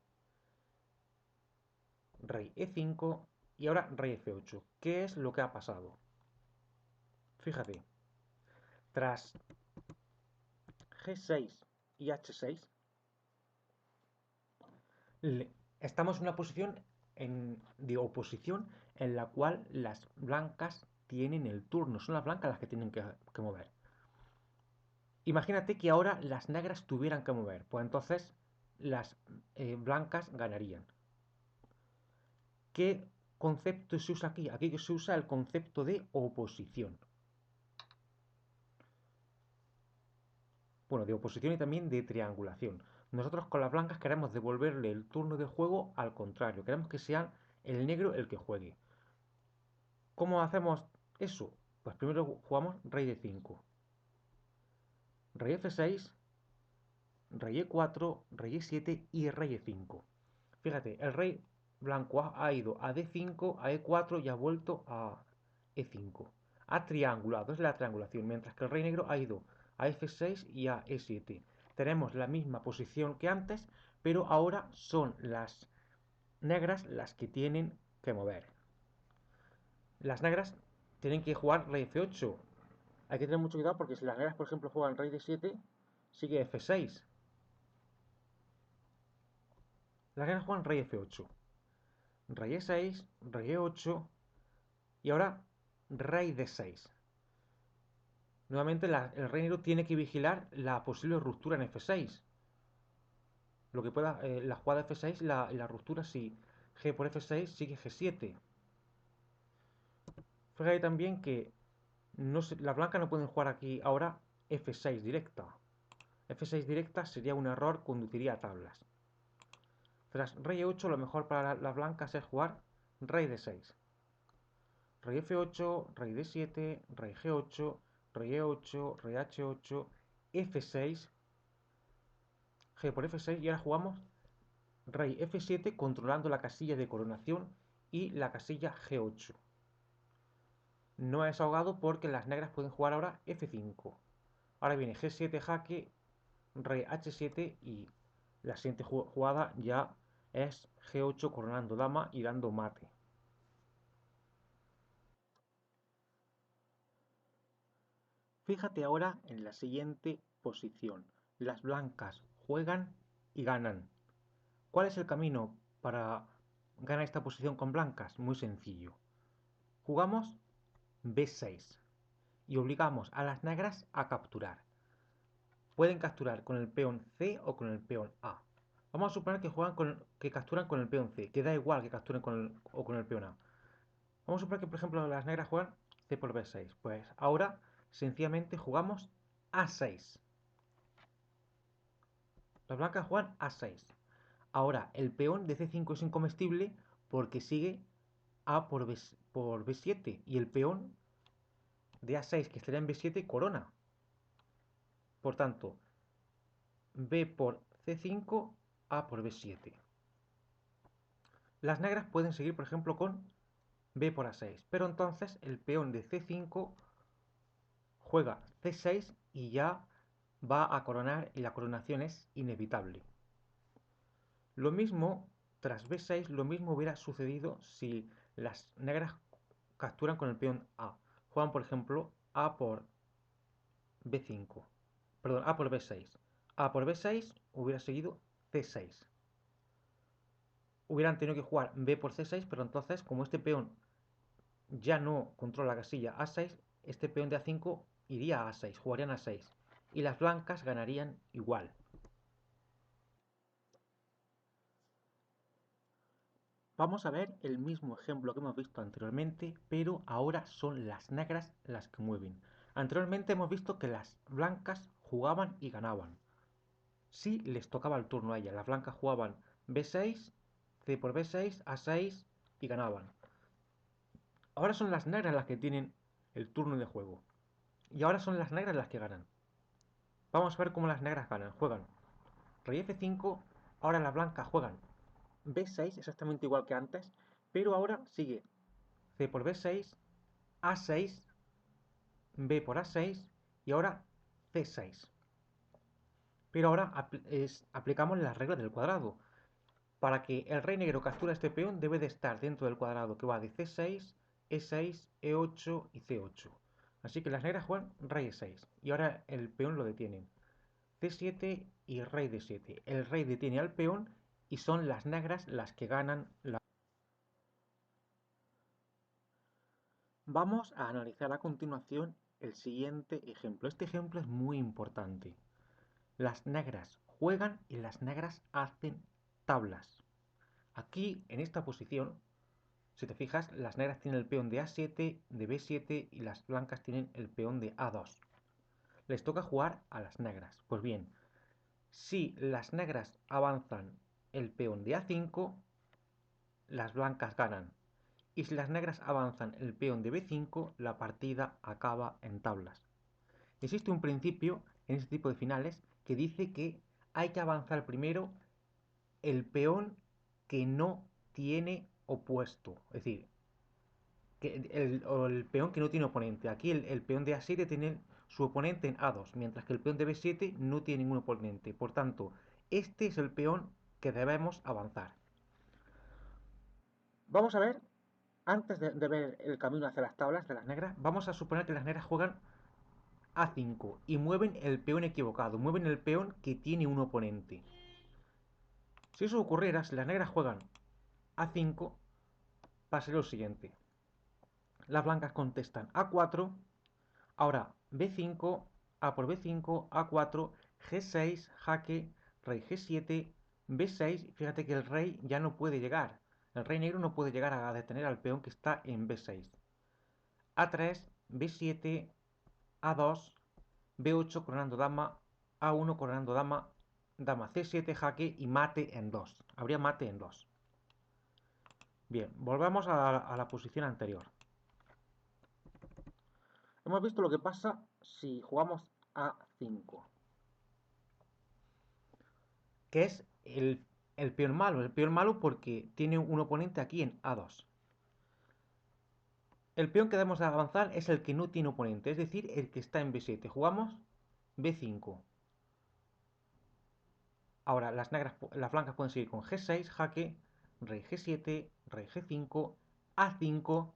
rey E5 y ahora rey F8. ¿Qué es lo que ha pasado? Fíjate, tras G6 y H6, estamos en una posición de oposición en la cual las blancas tienen el turno. Son las blancas las que tienen que mover. Imagínate que ahora las negras tuvieran que mover. Pues entonces las blancas ganarían. ¿Qué concepto se usa aquí? Aquí se usa el concepto de oposición. Bueno, de oposición y también de triangulación. Nosotros con las blancas queremos devolverle el turno de juego al contrario. Queremos que sea el negro el que juegue. ¿Cómo hacemos eso? Pues primero jugamos rey de 5, rey F6, rey E4, rey E7 y rey E5. Fíjate, el rey blanco ha ido a D5, a E4 y ha vuelto a E5. Ha triangulado, es la triangulación, mientras que el rey negro ha ido a F6 y a E7. Tenemos la misma posición que antes, pero ahora son las negras las que tienen que mover. Las negras tienen que jugar rey F8. Hay que tener mucho cuidado porque si las negras, por ejemplo, juegan rey D7, sigue F6. Las negras juegan rey F8, rey E6, rey E8 y ahora rey D6. Nuevamente el rey negro tiene que vigilar la posible ruptura en F6. Lo que pueda, la jugada F6, la ruptura si G por F6 sigue G7. Fíjate también que las blancas no pueden jugar aquí ahora F6 directa. F6 directa sería un error, conduciría a tablas. Tras rey E8 lo mejor para las blancas es jugar rey D6. Rey F8, rey D7, rey G8, rey E8, rey H8, F6, G por F6 y ahora jugamos rey F7 controlando la casilla de coronación y la casilla G8. No es ahogado porque las negras pueden jugar ahora F5. Ahora viene G7 jaque, rey H7 y la siguiente jugada ya es G8 coronando dama y dando mate. Fíjate ahora en la siguiente posición. Las blancas juegan y ganan. ¿Cuál es el camino para ganar esta posición con blancas? Muy sencillo. Jugamos B6 y obligamos a las negras a capturar. Pueden capturar con el peón C o con el peón A. Vamos a suponer que que capturan con el peón C, que da igual que capturen con el peón A. Vamos a suponer que, por ejemplo, las negras juegan C por B6. Pues ahora, sencillamente, jugamos A6. Las blancas juegan A6. Ahora, el peón de C5 es incomestible porque sigue A por B7 y el peón de A6 que estaría en B7 corona. Por tanto, B por C5, A por B7. Las negras pueden seguir, por ejemplo, con B por A6, pero entonces el peón de C5 juega C6 y ya va a coronar y la coronación es inevitable. Lo mismo, tras B6, lo mismo hubiera sucedido si las negras capturan con el peón A. Juegan, por ejemplo, A por B5. Perdón, A por B6. A por B6 hubiera seguido C6. Hubieran tenido que jugar B por C6, pero entonces, como este peón ya no controla la casilla A6, este peón de A5 iría a A6, jugarían A6. Y las blancas ganarían igual. Vamos a ver el mismo ejemplo que hemos visto anteriormente, pero ahora son las negras las que mueven. Anteriormente hemos visto que las blancas jugaban y ganaban. Si les tocaba el turno a ellas, las blancas jugaban B6, C por B6, A6 y ganaban. Ahora son las negras las que tienen el turno de juego. Y ahora son las negras las que ganan. Vamos a ver cómo las negras ganan. Juegan rey F5, ahora las blancas juegan B6, exactamente igual que antes, pero ahora sigue C por B6, A6, B por A6 y ahora C6. Pero ahora aplicamos las reglas del cuadrado. Para que el rey negro capture este peón debe de estar dentro del cuadrado que va de C6, E6, E8 y C8. Así que las negras juegan rey E6 y ahora el peón lo detienen. C7 y rey D7. El rey detiene al peón y son las negras las que ganan la... Vamos a analizar a continuación el siguiente ejemplo. Este ejemplo es muy importante. Las negras juegan y las negras hacen tablas. Aquí, en esta posición, si te fijas, las negras tienen el peón de A7, de B7 y las blancas tienen el peón de A2. Les toca jugar a las negras. Pues bien, si las negras avanzan el peón de A5, las blancas ganan. Y si las negras avanzan el peón de B5, la partida acaba en tablas. Existe un principio en este tipo de finales que dice que hay que avanzar primero el peón que no tiene opuesto. Es decir, que el peón que no tiene oponente. Aquí el peón de A7 tiene su oponente en A2, mientras que el peón de B7 no tiene ningún oponente. Por tanto, este es el peón que debemos avanzar. Vamos a ver, antes de ver el camino hacia las tablas de las negras, vamos a suponer que las negras juegan A5 y mueven el peón equivocado, mueven el peón que tiene un oponente. Si eso ocurriera, si las negras juegan A5, pasaría lo siguiente. Las blancas contestan A4, ahora B5, A por B5, A4, G6, jaque, rey G7, B6. Fíjate que el rey ya no puede llegar. El rey negro no puede llegar a detener al peón que está en B6. A3, B7, A2, B8 coronando dama, A1 coronando dama, dama C7 jaque y mate en 2. Habría mate en 2. Bien, volvamos a la posición anterior. Hemos visto lo que pasa si jugamos A5, que es el peón malo. El peón malo porque tiene un oponente aquí en A2. El peón que debemos avanzar es el que no tiene oponente, es decir, el que está en B7. Jugamos B5. Ahora las blancas pueden seguir con G6, jaque, rey G7, rey G5, A5,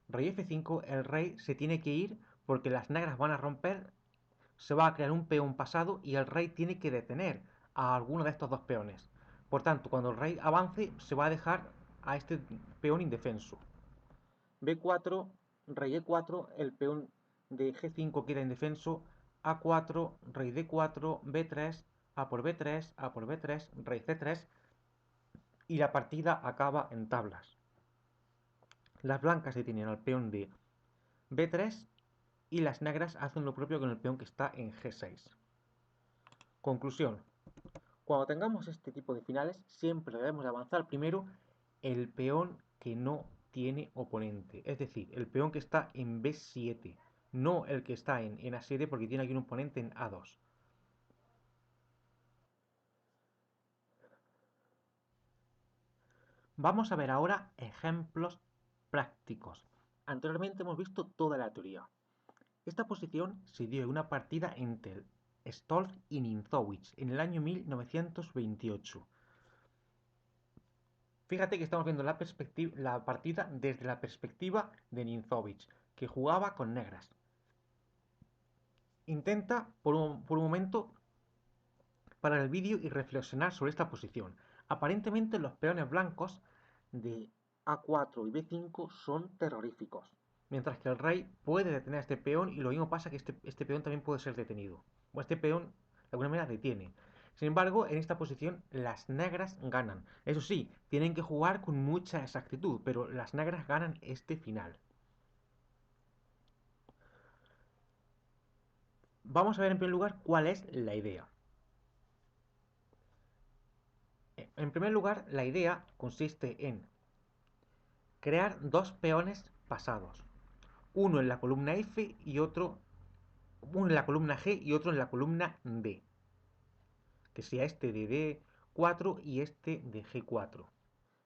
rey F5. El rey se tiene que ir porque las negras van a romper, se va a crear un peón pasado y el rey tiene que detener a alguno de estos dos peones. Por tanto, cuando el rey avance, se va a dejar a este peón indefenso. B4, rey E4, el peón de G5 queda indefenso, A4, rey D4, B3, A por B3, A por B3, rey C3 y la partida acaba en tablas. Las blancas detienen al peón de B3 y las negras hacen lo propio con el peón que está en G6. Conclusión. Cuando tengamos este tipo de finales, siempre debemos avanzar primero el peón que no tiene oponente. Es decir, el peón que está en B7, no el que está en A7 porque tiene aquí un oponente en A2. Vamos a ver ahora ejemplos prácticos. Anteriormente hemos visto toda la teoría. Esta posición se dio en una partida entre Stolz y Ninzowitsch en el año 1928. Fíjate que estamos viendo la partida desde la perspectiva de Ninzowitsch, que jugaba con negras. Intenta, por un momento, parar el vídeo y reflexionar sobre esta posición. Aparentemente los peones blancos de A4 y B5 son terroríficos. Mientras que el rey puede detener a este peón y lo mismo pasa que este peón también puede ser detenido. O este peón de alguna manera detiene. Sin embargo, en esta posición las negras ganan. Eso sí, tienen que jugar con mucha exactitud, pero las negras ganan este final. Vamos a ver en primer lugar cuál es la idea. En primer lugar, la idea consiste en crear dos peones pasados. Uno en la columna F y uno en la columna G y otro en la columna D. Que sea este de D4 y este de G4.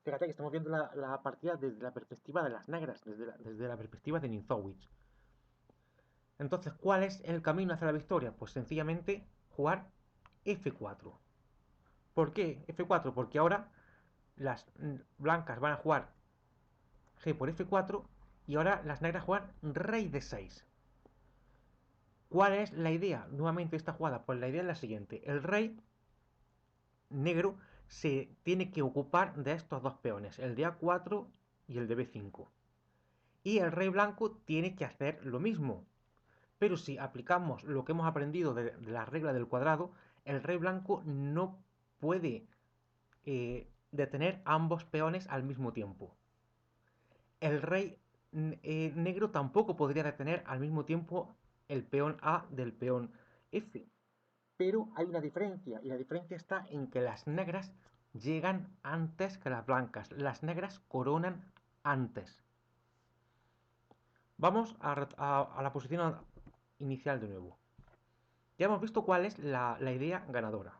Fíjate que estamos viendo la partida desde la perspectiva de las negras, desde la perspectiva de Ninzowitz. Entonces, ¿cuál es el camino hacia la victoria? Pues sencillamente jugar F4. ¿Por qué F4? Porque ahora las blancas van a jugar G por F4 y ahora las negras juegan Rey D6. ¿Cuál es la idea nuevamente de esta jugada? Pues la idea es la siguiente. El rey negro se tiene que ocupar de estos dos peones, el de A4 y el de B5. Y el rey blanco tiene que hacer lo mismo. Pero si aplicamos lo que hemos aprendido de la regla del cuadrado, el rey blanco no puede detener ambos peones al mismo tiempo. El rey negro tampoco podría detener al mismo tiempo el peón A del peón F. Pero hay una diferencia, y la diferencia está en que las negras llegan antes que las blancas. Las negras coronan antes. Vamos a la posición inicial de nuevo. Ya hemos visto cuál es la idea ganadora.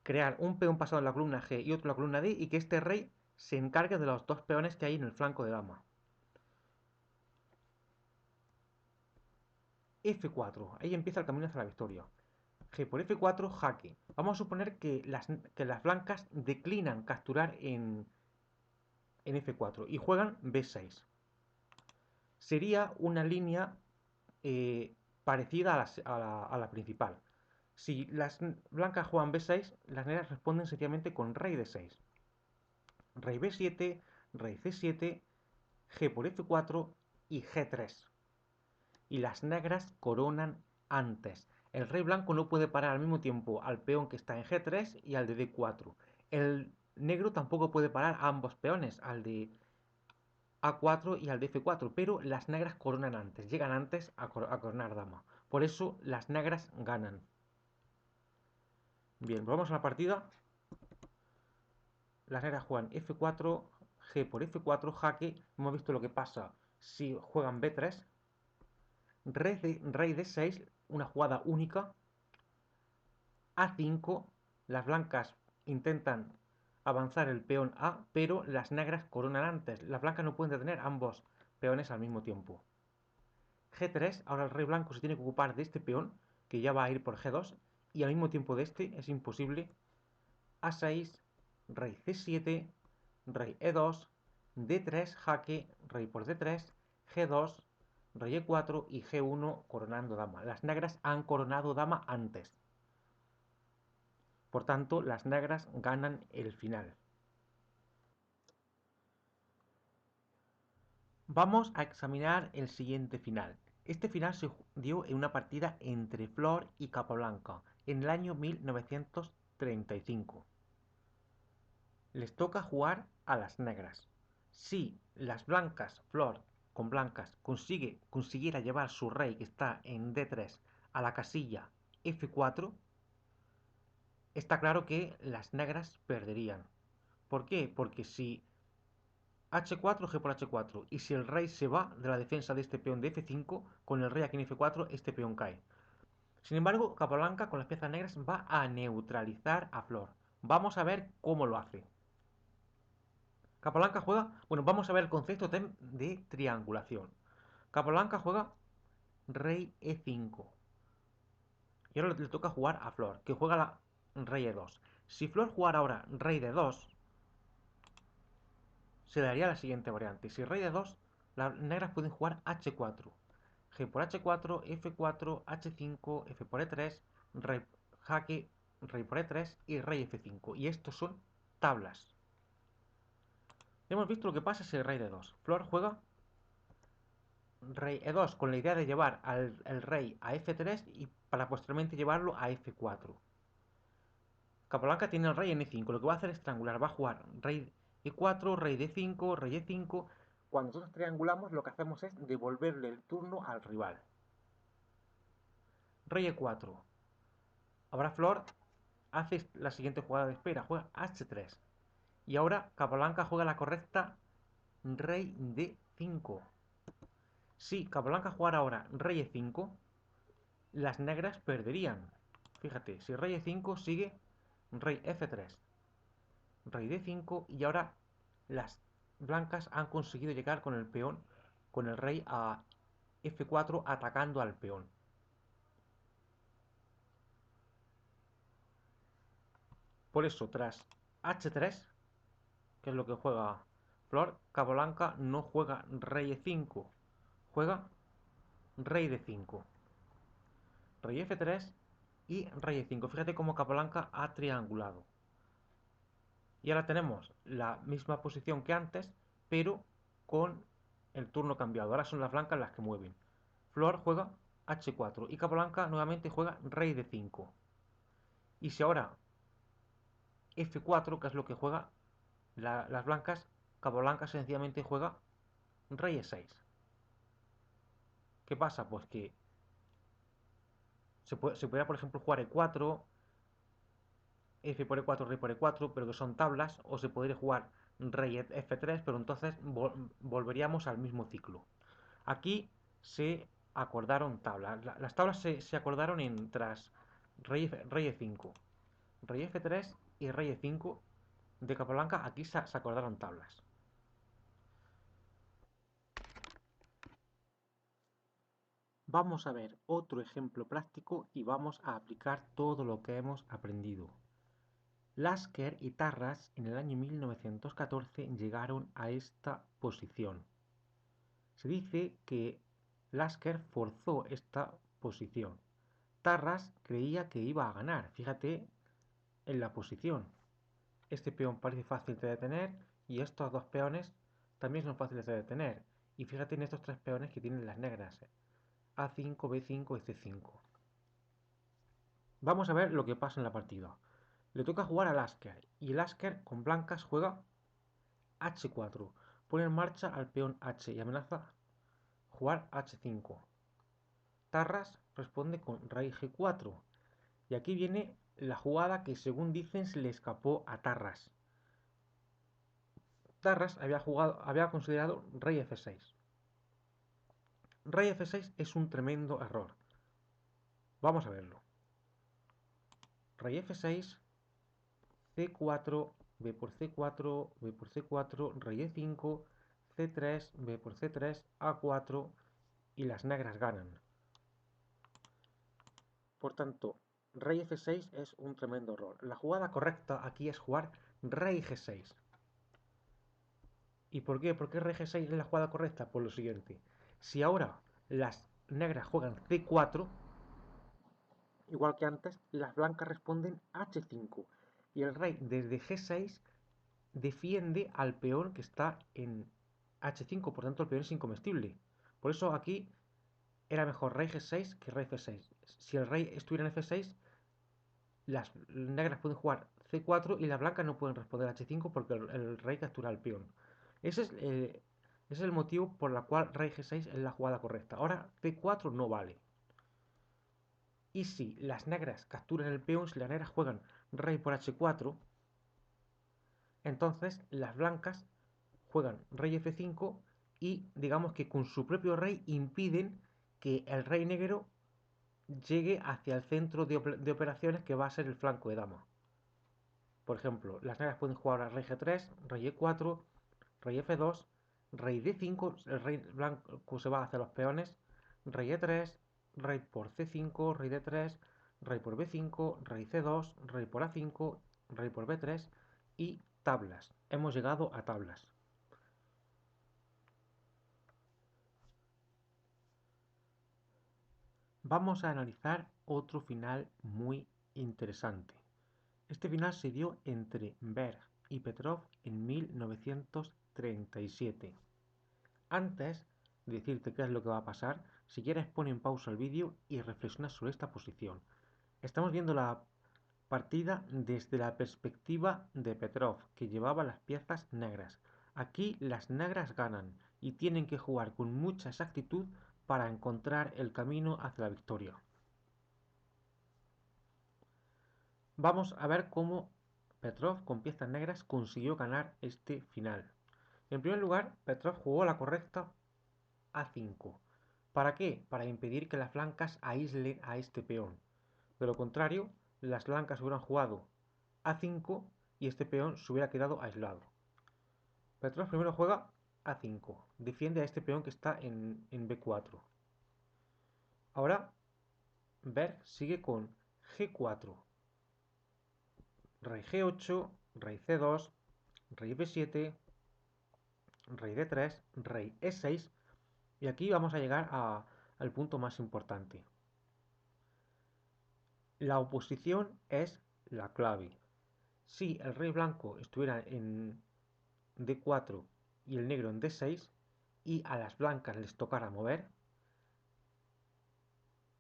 Crear un peón pasado en la columna G y otro en la columna D y que este rey se encargue de los dos peones que hay en el flanco de dama. F4, ahí empieza el camino hacia la victoria. G por F4, jaque. Vamos a suponer que las blancas declinan capturar en F4 y juegan B6. Sería una línea parecida a la principal. Si las blancas juegan B6, las negras responden sencillamente con Rey D6. Rey B7, Rey C7, G por F4 y G3. Y las negras coronan antes. El rey blanco no puede parar al mismo tiempo al peón que está en G3 y al de D4. El negro tampoco puede parar a ambos peones, al de A4 y al de F4, pero las negras coronan antes, llegan antes a coronar dama. Por eso las negras ganan. Bien, volvamos a la partida. Las negras juegan F4, G por F4, jaque. Hemos visto lo que pasa si juegan B3. Rey D6, una jugada única. A5, las blancas intentan avanzar el peón A, pero las negras coronan antes. Las blancas no pueden detener ambos peones al mismo tiempo. G3, ahora el rey blanco se tiene que ocupar de este peón, que ya va a ir por G2, y al mismo tiempo de este es imposible. A6, rey C7, rey E2, D3, jaque, rey por D3, G2, rey E4 y G1 coronando dama. Las negras han coronado dama antes. Por tanto, las negras ganan el final. Vamos a examinar el siguiente final. Este final se dio en una partida entre Flor y Capablanca en el año 1935. Les toca jugar a las negras. Si las blancas, Flor con blancas, consiguiera llevar su rey que está en D3 a la casilla F4, está claro que las negras perderían. ¿Por qué? Porque si H4, G por H4. Y si el rey se va de la defensa de este peón de F5, con el rey aquí en F4, este peón cae. Sin embargo, Capablanca con las piezas negras va a neutralizar a Flor. Vamos a ver cómo lo hace. Capablanca juega... Bueno, vamos a ver el concepto de triangulación. Capablanca juega rey E5. Y ahora le toca jugar a Flor, que juega la rey E2. Si Flor jugara ahora rey D2, se daría la siguiente variante. Si rey D2, las negras pueden jugar H4. G por H4, F4, H5, F por E3, rey, jaque, rey por E3 y rey F5. Y estos son tablas. Hemos visto lo que pasa si el rey D2. Flor juega rey E2 con la idea de llevar el rey a F3 y para posteriormente llevarlo a F4. Capablanca tiene el rey en E5. Lo que va a hacer es triangular. Va a jugar rey E4, rey D5, rey E5. Cuando nosotros triangulamos, lo que hacemos es devolverle el turno al rival. Rey E4. Ahora Flor hace la siguiente jugada de espera. Juega H3. Y ahora Capablanca juega la correcta rey D5. Si Capablanca jugara ahora rey E5, las negras perderían. Fíjate, si rey E5 sigue rey F3, rey D5 y ahora las blancas han conseguido llegar con el peón, con el rey a F4 atacando al peón. Por eso, tras H3, que es lo que juega Flor, Capablanca no juega rey E5, juega rey D5, rey F3 y rey E5. Fíjate cómo Capablanca ha triangulado. Y ahora tenemos la misma posición que antes, pero con el turno cambiado. Ahora son las blancas las que mueven. Flor juega H4 y Capablanca nuevamente juega rey D5. Y si ahora F4, que es lo que juega las blancas, Capablanca sencillamente juega rey E6. ¿Qué pasa? Pues que se podría, por ejemplo, jugar E4, F por E4, rey por E4, pero que son tablas, o se podría jugar rey F3, pero entonces volveríamos al mismo ciclo. Aquí se acordaron tablas. Las tablas se acordaron tras rey E5, rey F3 y rey E5 de Capablanca. Aquí se acordaron tablas. Vamos a ver otro ejemplo práctico y vamos a aplicar todo lo que hemos aprendido. Lasker y Tarras en el año 1914 llegaron a esta posición. Se dice que Lasker forzó esta posición. Tarras creía que iba a ganar. Fíjate en la posición. Este peón parece fácil de detener y estos dos peones también son fáciles de detener. Y fíjate en estos tres peones que tienen las negras. A5, B5 y C5. Vamos a ver lo que pasa en la partida. Le toca jugar a Lasker y Lasker con blancas juega H4. Pone en marcha al peón H y amenaza jugar H5. Tarras responde con rey G4. Y aquí viene la jugada que según dicen se le escapó a Tarras. Tarras había considerado rey F6. Rey F6 es un tremendo error. Vamos a verlo. Rey F6, C4, B por C4, B por C4, rey E5, C3, B por C3, A4 y las negras ganan. Por tanto, rey F6 es un tremendo error. La jugada correcta aquí es jugar rey G6. ¿Y por qué? ¿Por qué rey G6 es la jugada correcta? Por lo siguiente. Si ahora las negras juegan C4, igual que antes, las blancas responden H5. Y el rey desde G6 defiende al peón que está en H5. Por tanto, el peón es incomestible. Por eso aquí era mejor rey G6 que rey F6. Si el rey estuviera en F6, las negras pueden jugar C4 y las blancas no pueden responder H5 porque el rey captura al peón. Ese es el motivo por el cual rey G6 es la jugada correcta. Ahora C4 no vale. Y si las negras capturan el peón, si las negras juegan rey por H4, entonces las blancas juegan rey F5 y digamos que con su propio rey impiden que el rey negro llegue hacia el centro de operaciones que va a ser el flanco de dama. Por ejemplo, las negras pueden jugar a rey G3, rey E4, rey F2, rey D5, el rey blanco se va hacia los peones, rey E3, rey por C5, rey D3, rey por B5, rey C2, rey por A5, rey por B3 y tablas. Hemos llegado a tablas. Vamos a analizar otro final muy interesante. Este final se dio entre Berg y Petrov en 1937. Antes de decirte qué es lo que va a pasar, si quieres pon en pausa el vídeo y reflexiona sobre esta posición. Estamos viendo la partida desde la perspectiva de Petrov, que llevaba las piezas negras. Aquí las negras ganan y tienen que jugar con mucha exactitud para encontrar el camino hacia la victoria. Vamos a ver cómo Petrov con piezas negras consiguió ganar este final. En primer lugar, Petrov jugó la correcta A5. ¿Para qué? Para impedir que las blancas aíslen a este peón. De lo contrario, las blancas hubieran jugado A5 y este peón se hubiera quedado aislado. Petrov primero juega A5, defiende a este peón que está en B4. Ahora, Berg sigue con G4, rey G8, rey C2, rey B7, rey D3, rey E6 y aquí vamos a llegar al punto más importante. La oposición es la clave. Si el rey blanco estuviera en D4 y el negro en D6 y a las blancas les tocara mover,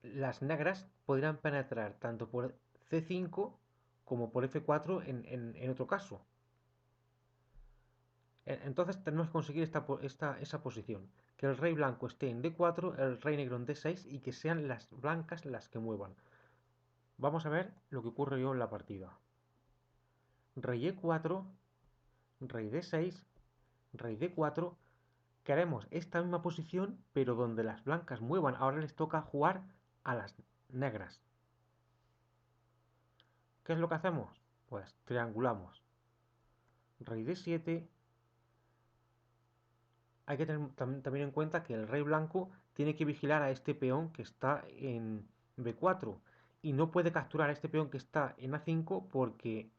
las negras podrían penetrar tanto por C5 como por F4 en otro caso. Entonces tenemos que conseguir esa posición, que el rey blanco esté en D4, el rey negro en D6 y que sean las blancas las que muevan. Vamos a ver lo que ocurre en la partida. Rey E4, rey D6, rey D4. Queremos esta misma posición, pero donde las blancas muevan. Ahora les toca jugar a las negras. ¿Qué es lo que hacemos? Pues triangulamos. Rey D7. Hay que tener también en cuenta que el rey blanco tiene que vigilar a este peón que está en B4 y no puede capturar a este peón que está en A5 porque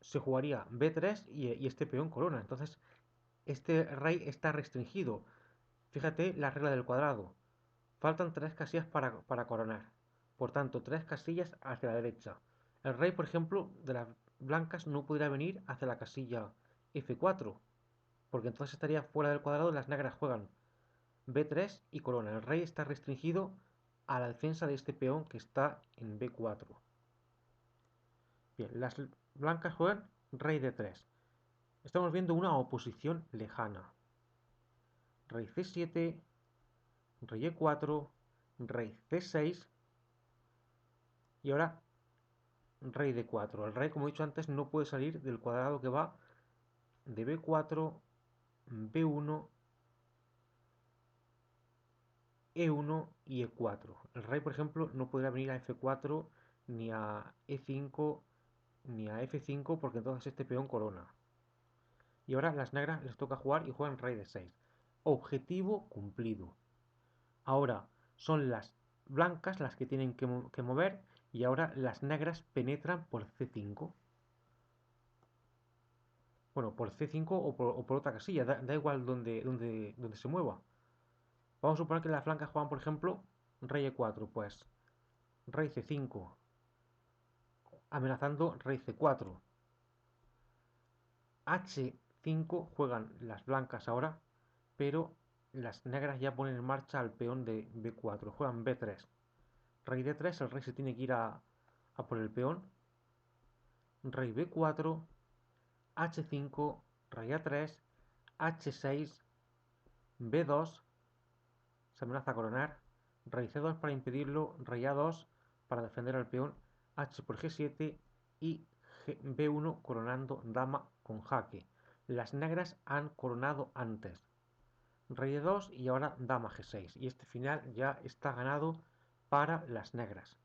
se jugaría B3 y este peón corona. Entonces este rey está restringido. Fíjate la regla del cuadrado. Faltan 3 casillas para coronar. Por tanto, 3 casillas hacia la derecha. El rey, por ejemplo, de las blancas no podría venir hacia la casilla F4 porque entonces estaría fuera del cuadrado y las negras juegan B3 y corona. El rey está restringido a la defensa de este peón que está en B4. Bien, las blancas juegan rey D3. Estamos viendo una oposición lejana. Rey C7, rey E4, rey C6 y ahora rey D4. El rey, como he dicho antes, no puede salir del cuadrado que va de B4, B1, E1 y E4. El rey, por ejemplo, no podrá venir a F4, ni a E5, ni a F5, porque entonces este peón corona. Y ahora las negras les toca jugar y juegan rey de 6. Objetivo cumplido. Ahora son las blancas las que tienen que mover y ahora las negras penetran por C5. Bueno, por C5 o por otra casilla, da igual donde se mueva. Vamos a suponer que las blancas juegan, por ejemplo, rey E4, pues rey C5, amenazando rey C4. H5 juegan las blancas ahora, pero las negras ya ponen en marcha al peón de B4. Juegan B3. Rey D3, el rey se tiene que ir a por el peón. Rey B4, H5, rey A3, H6, B2, se amenaza a coronar. Rey C2 para impedirlo, rey A2 para defender al peón, H por G7 y B1 coronando dama con jaque. Las negras han coronado antes. Rey E2 y ahora dama G6. Y este final ya está ganado para las negras.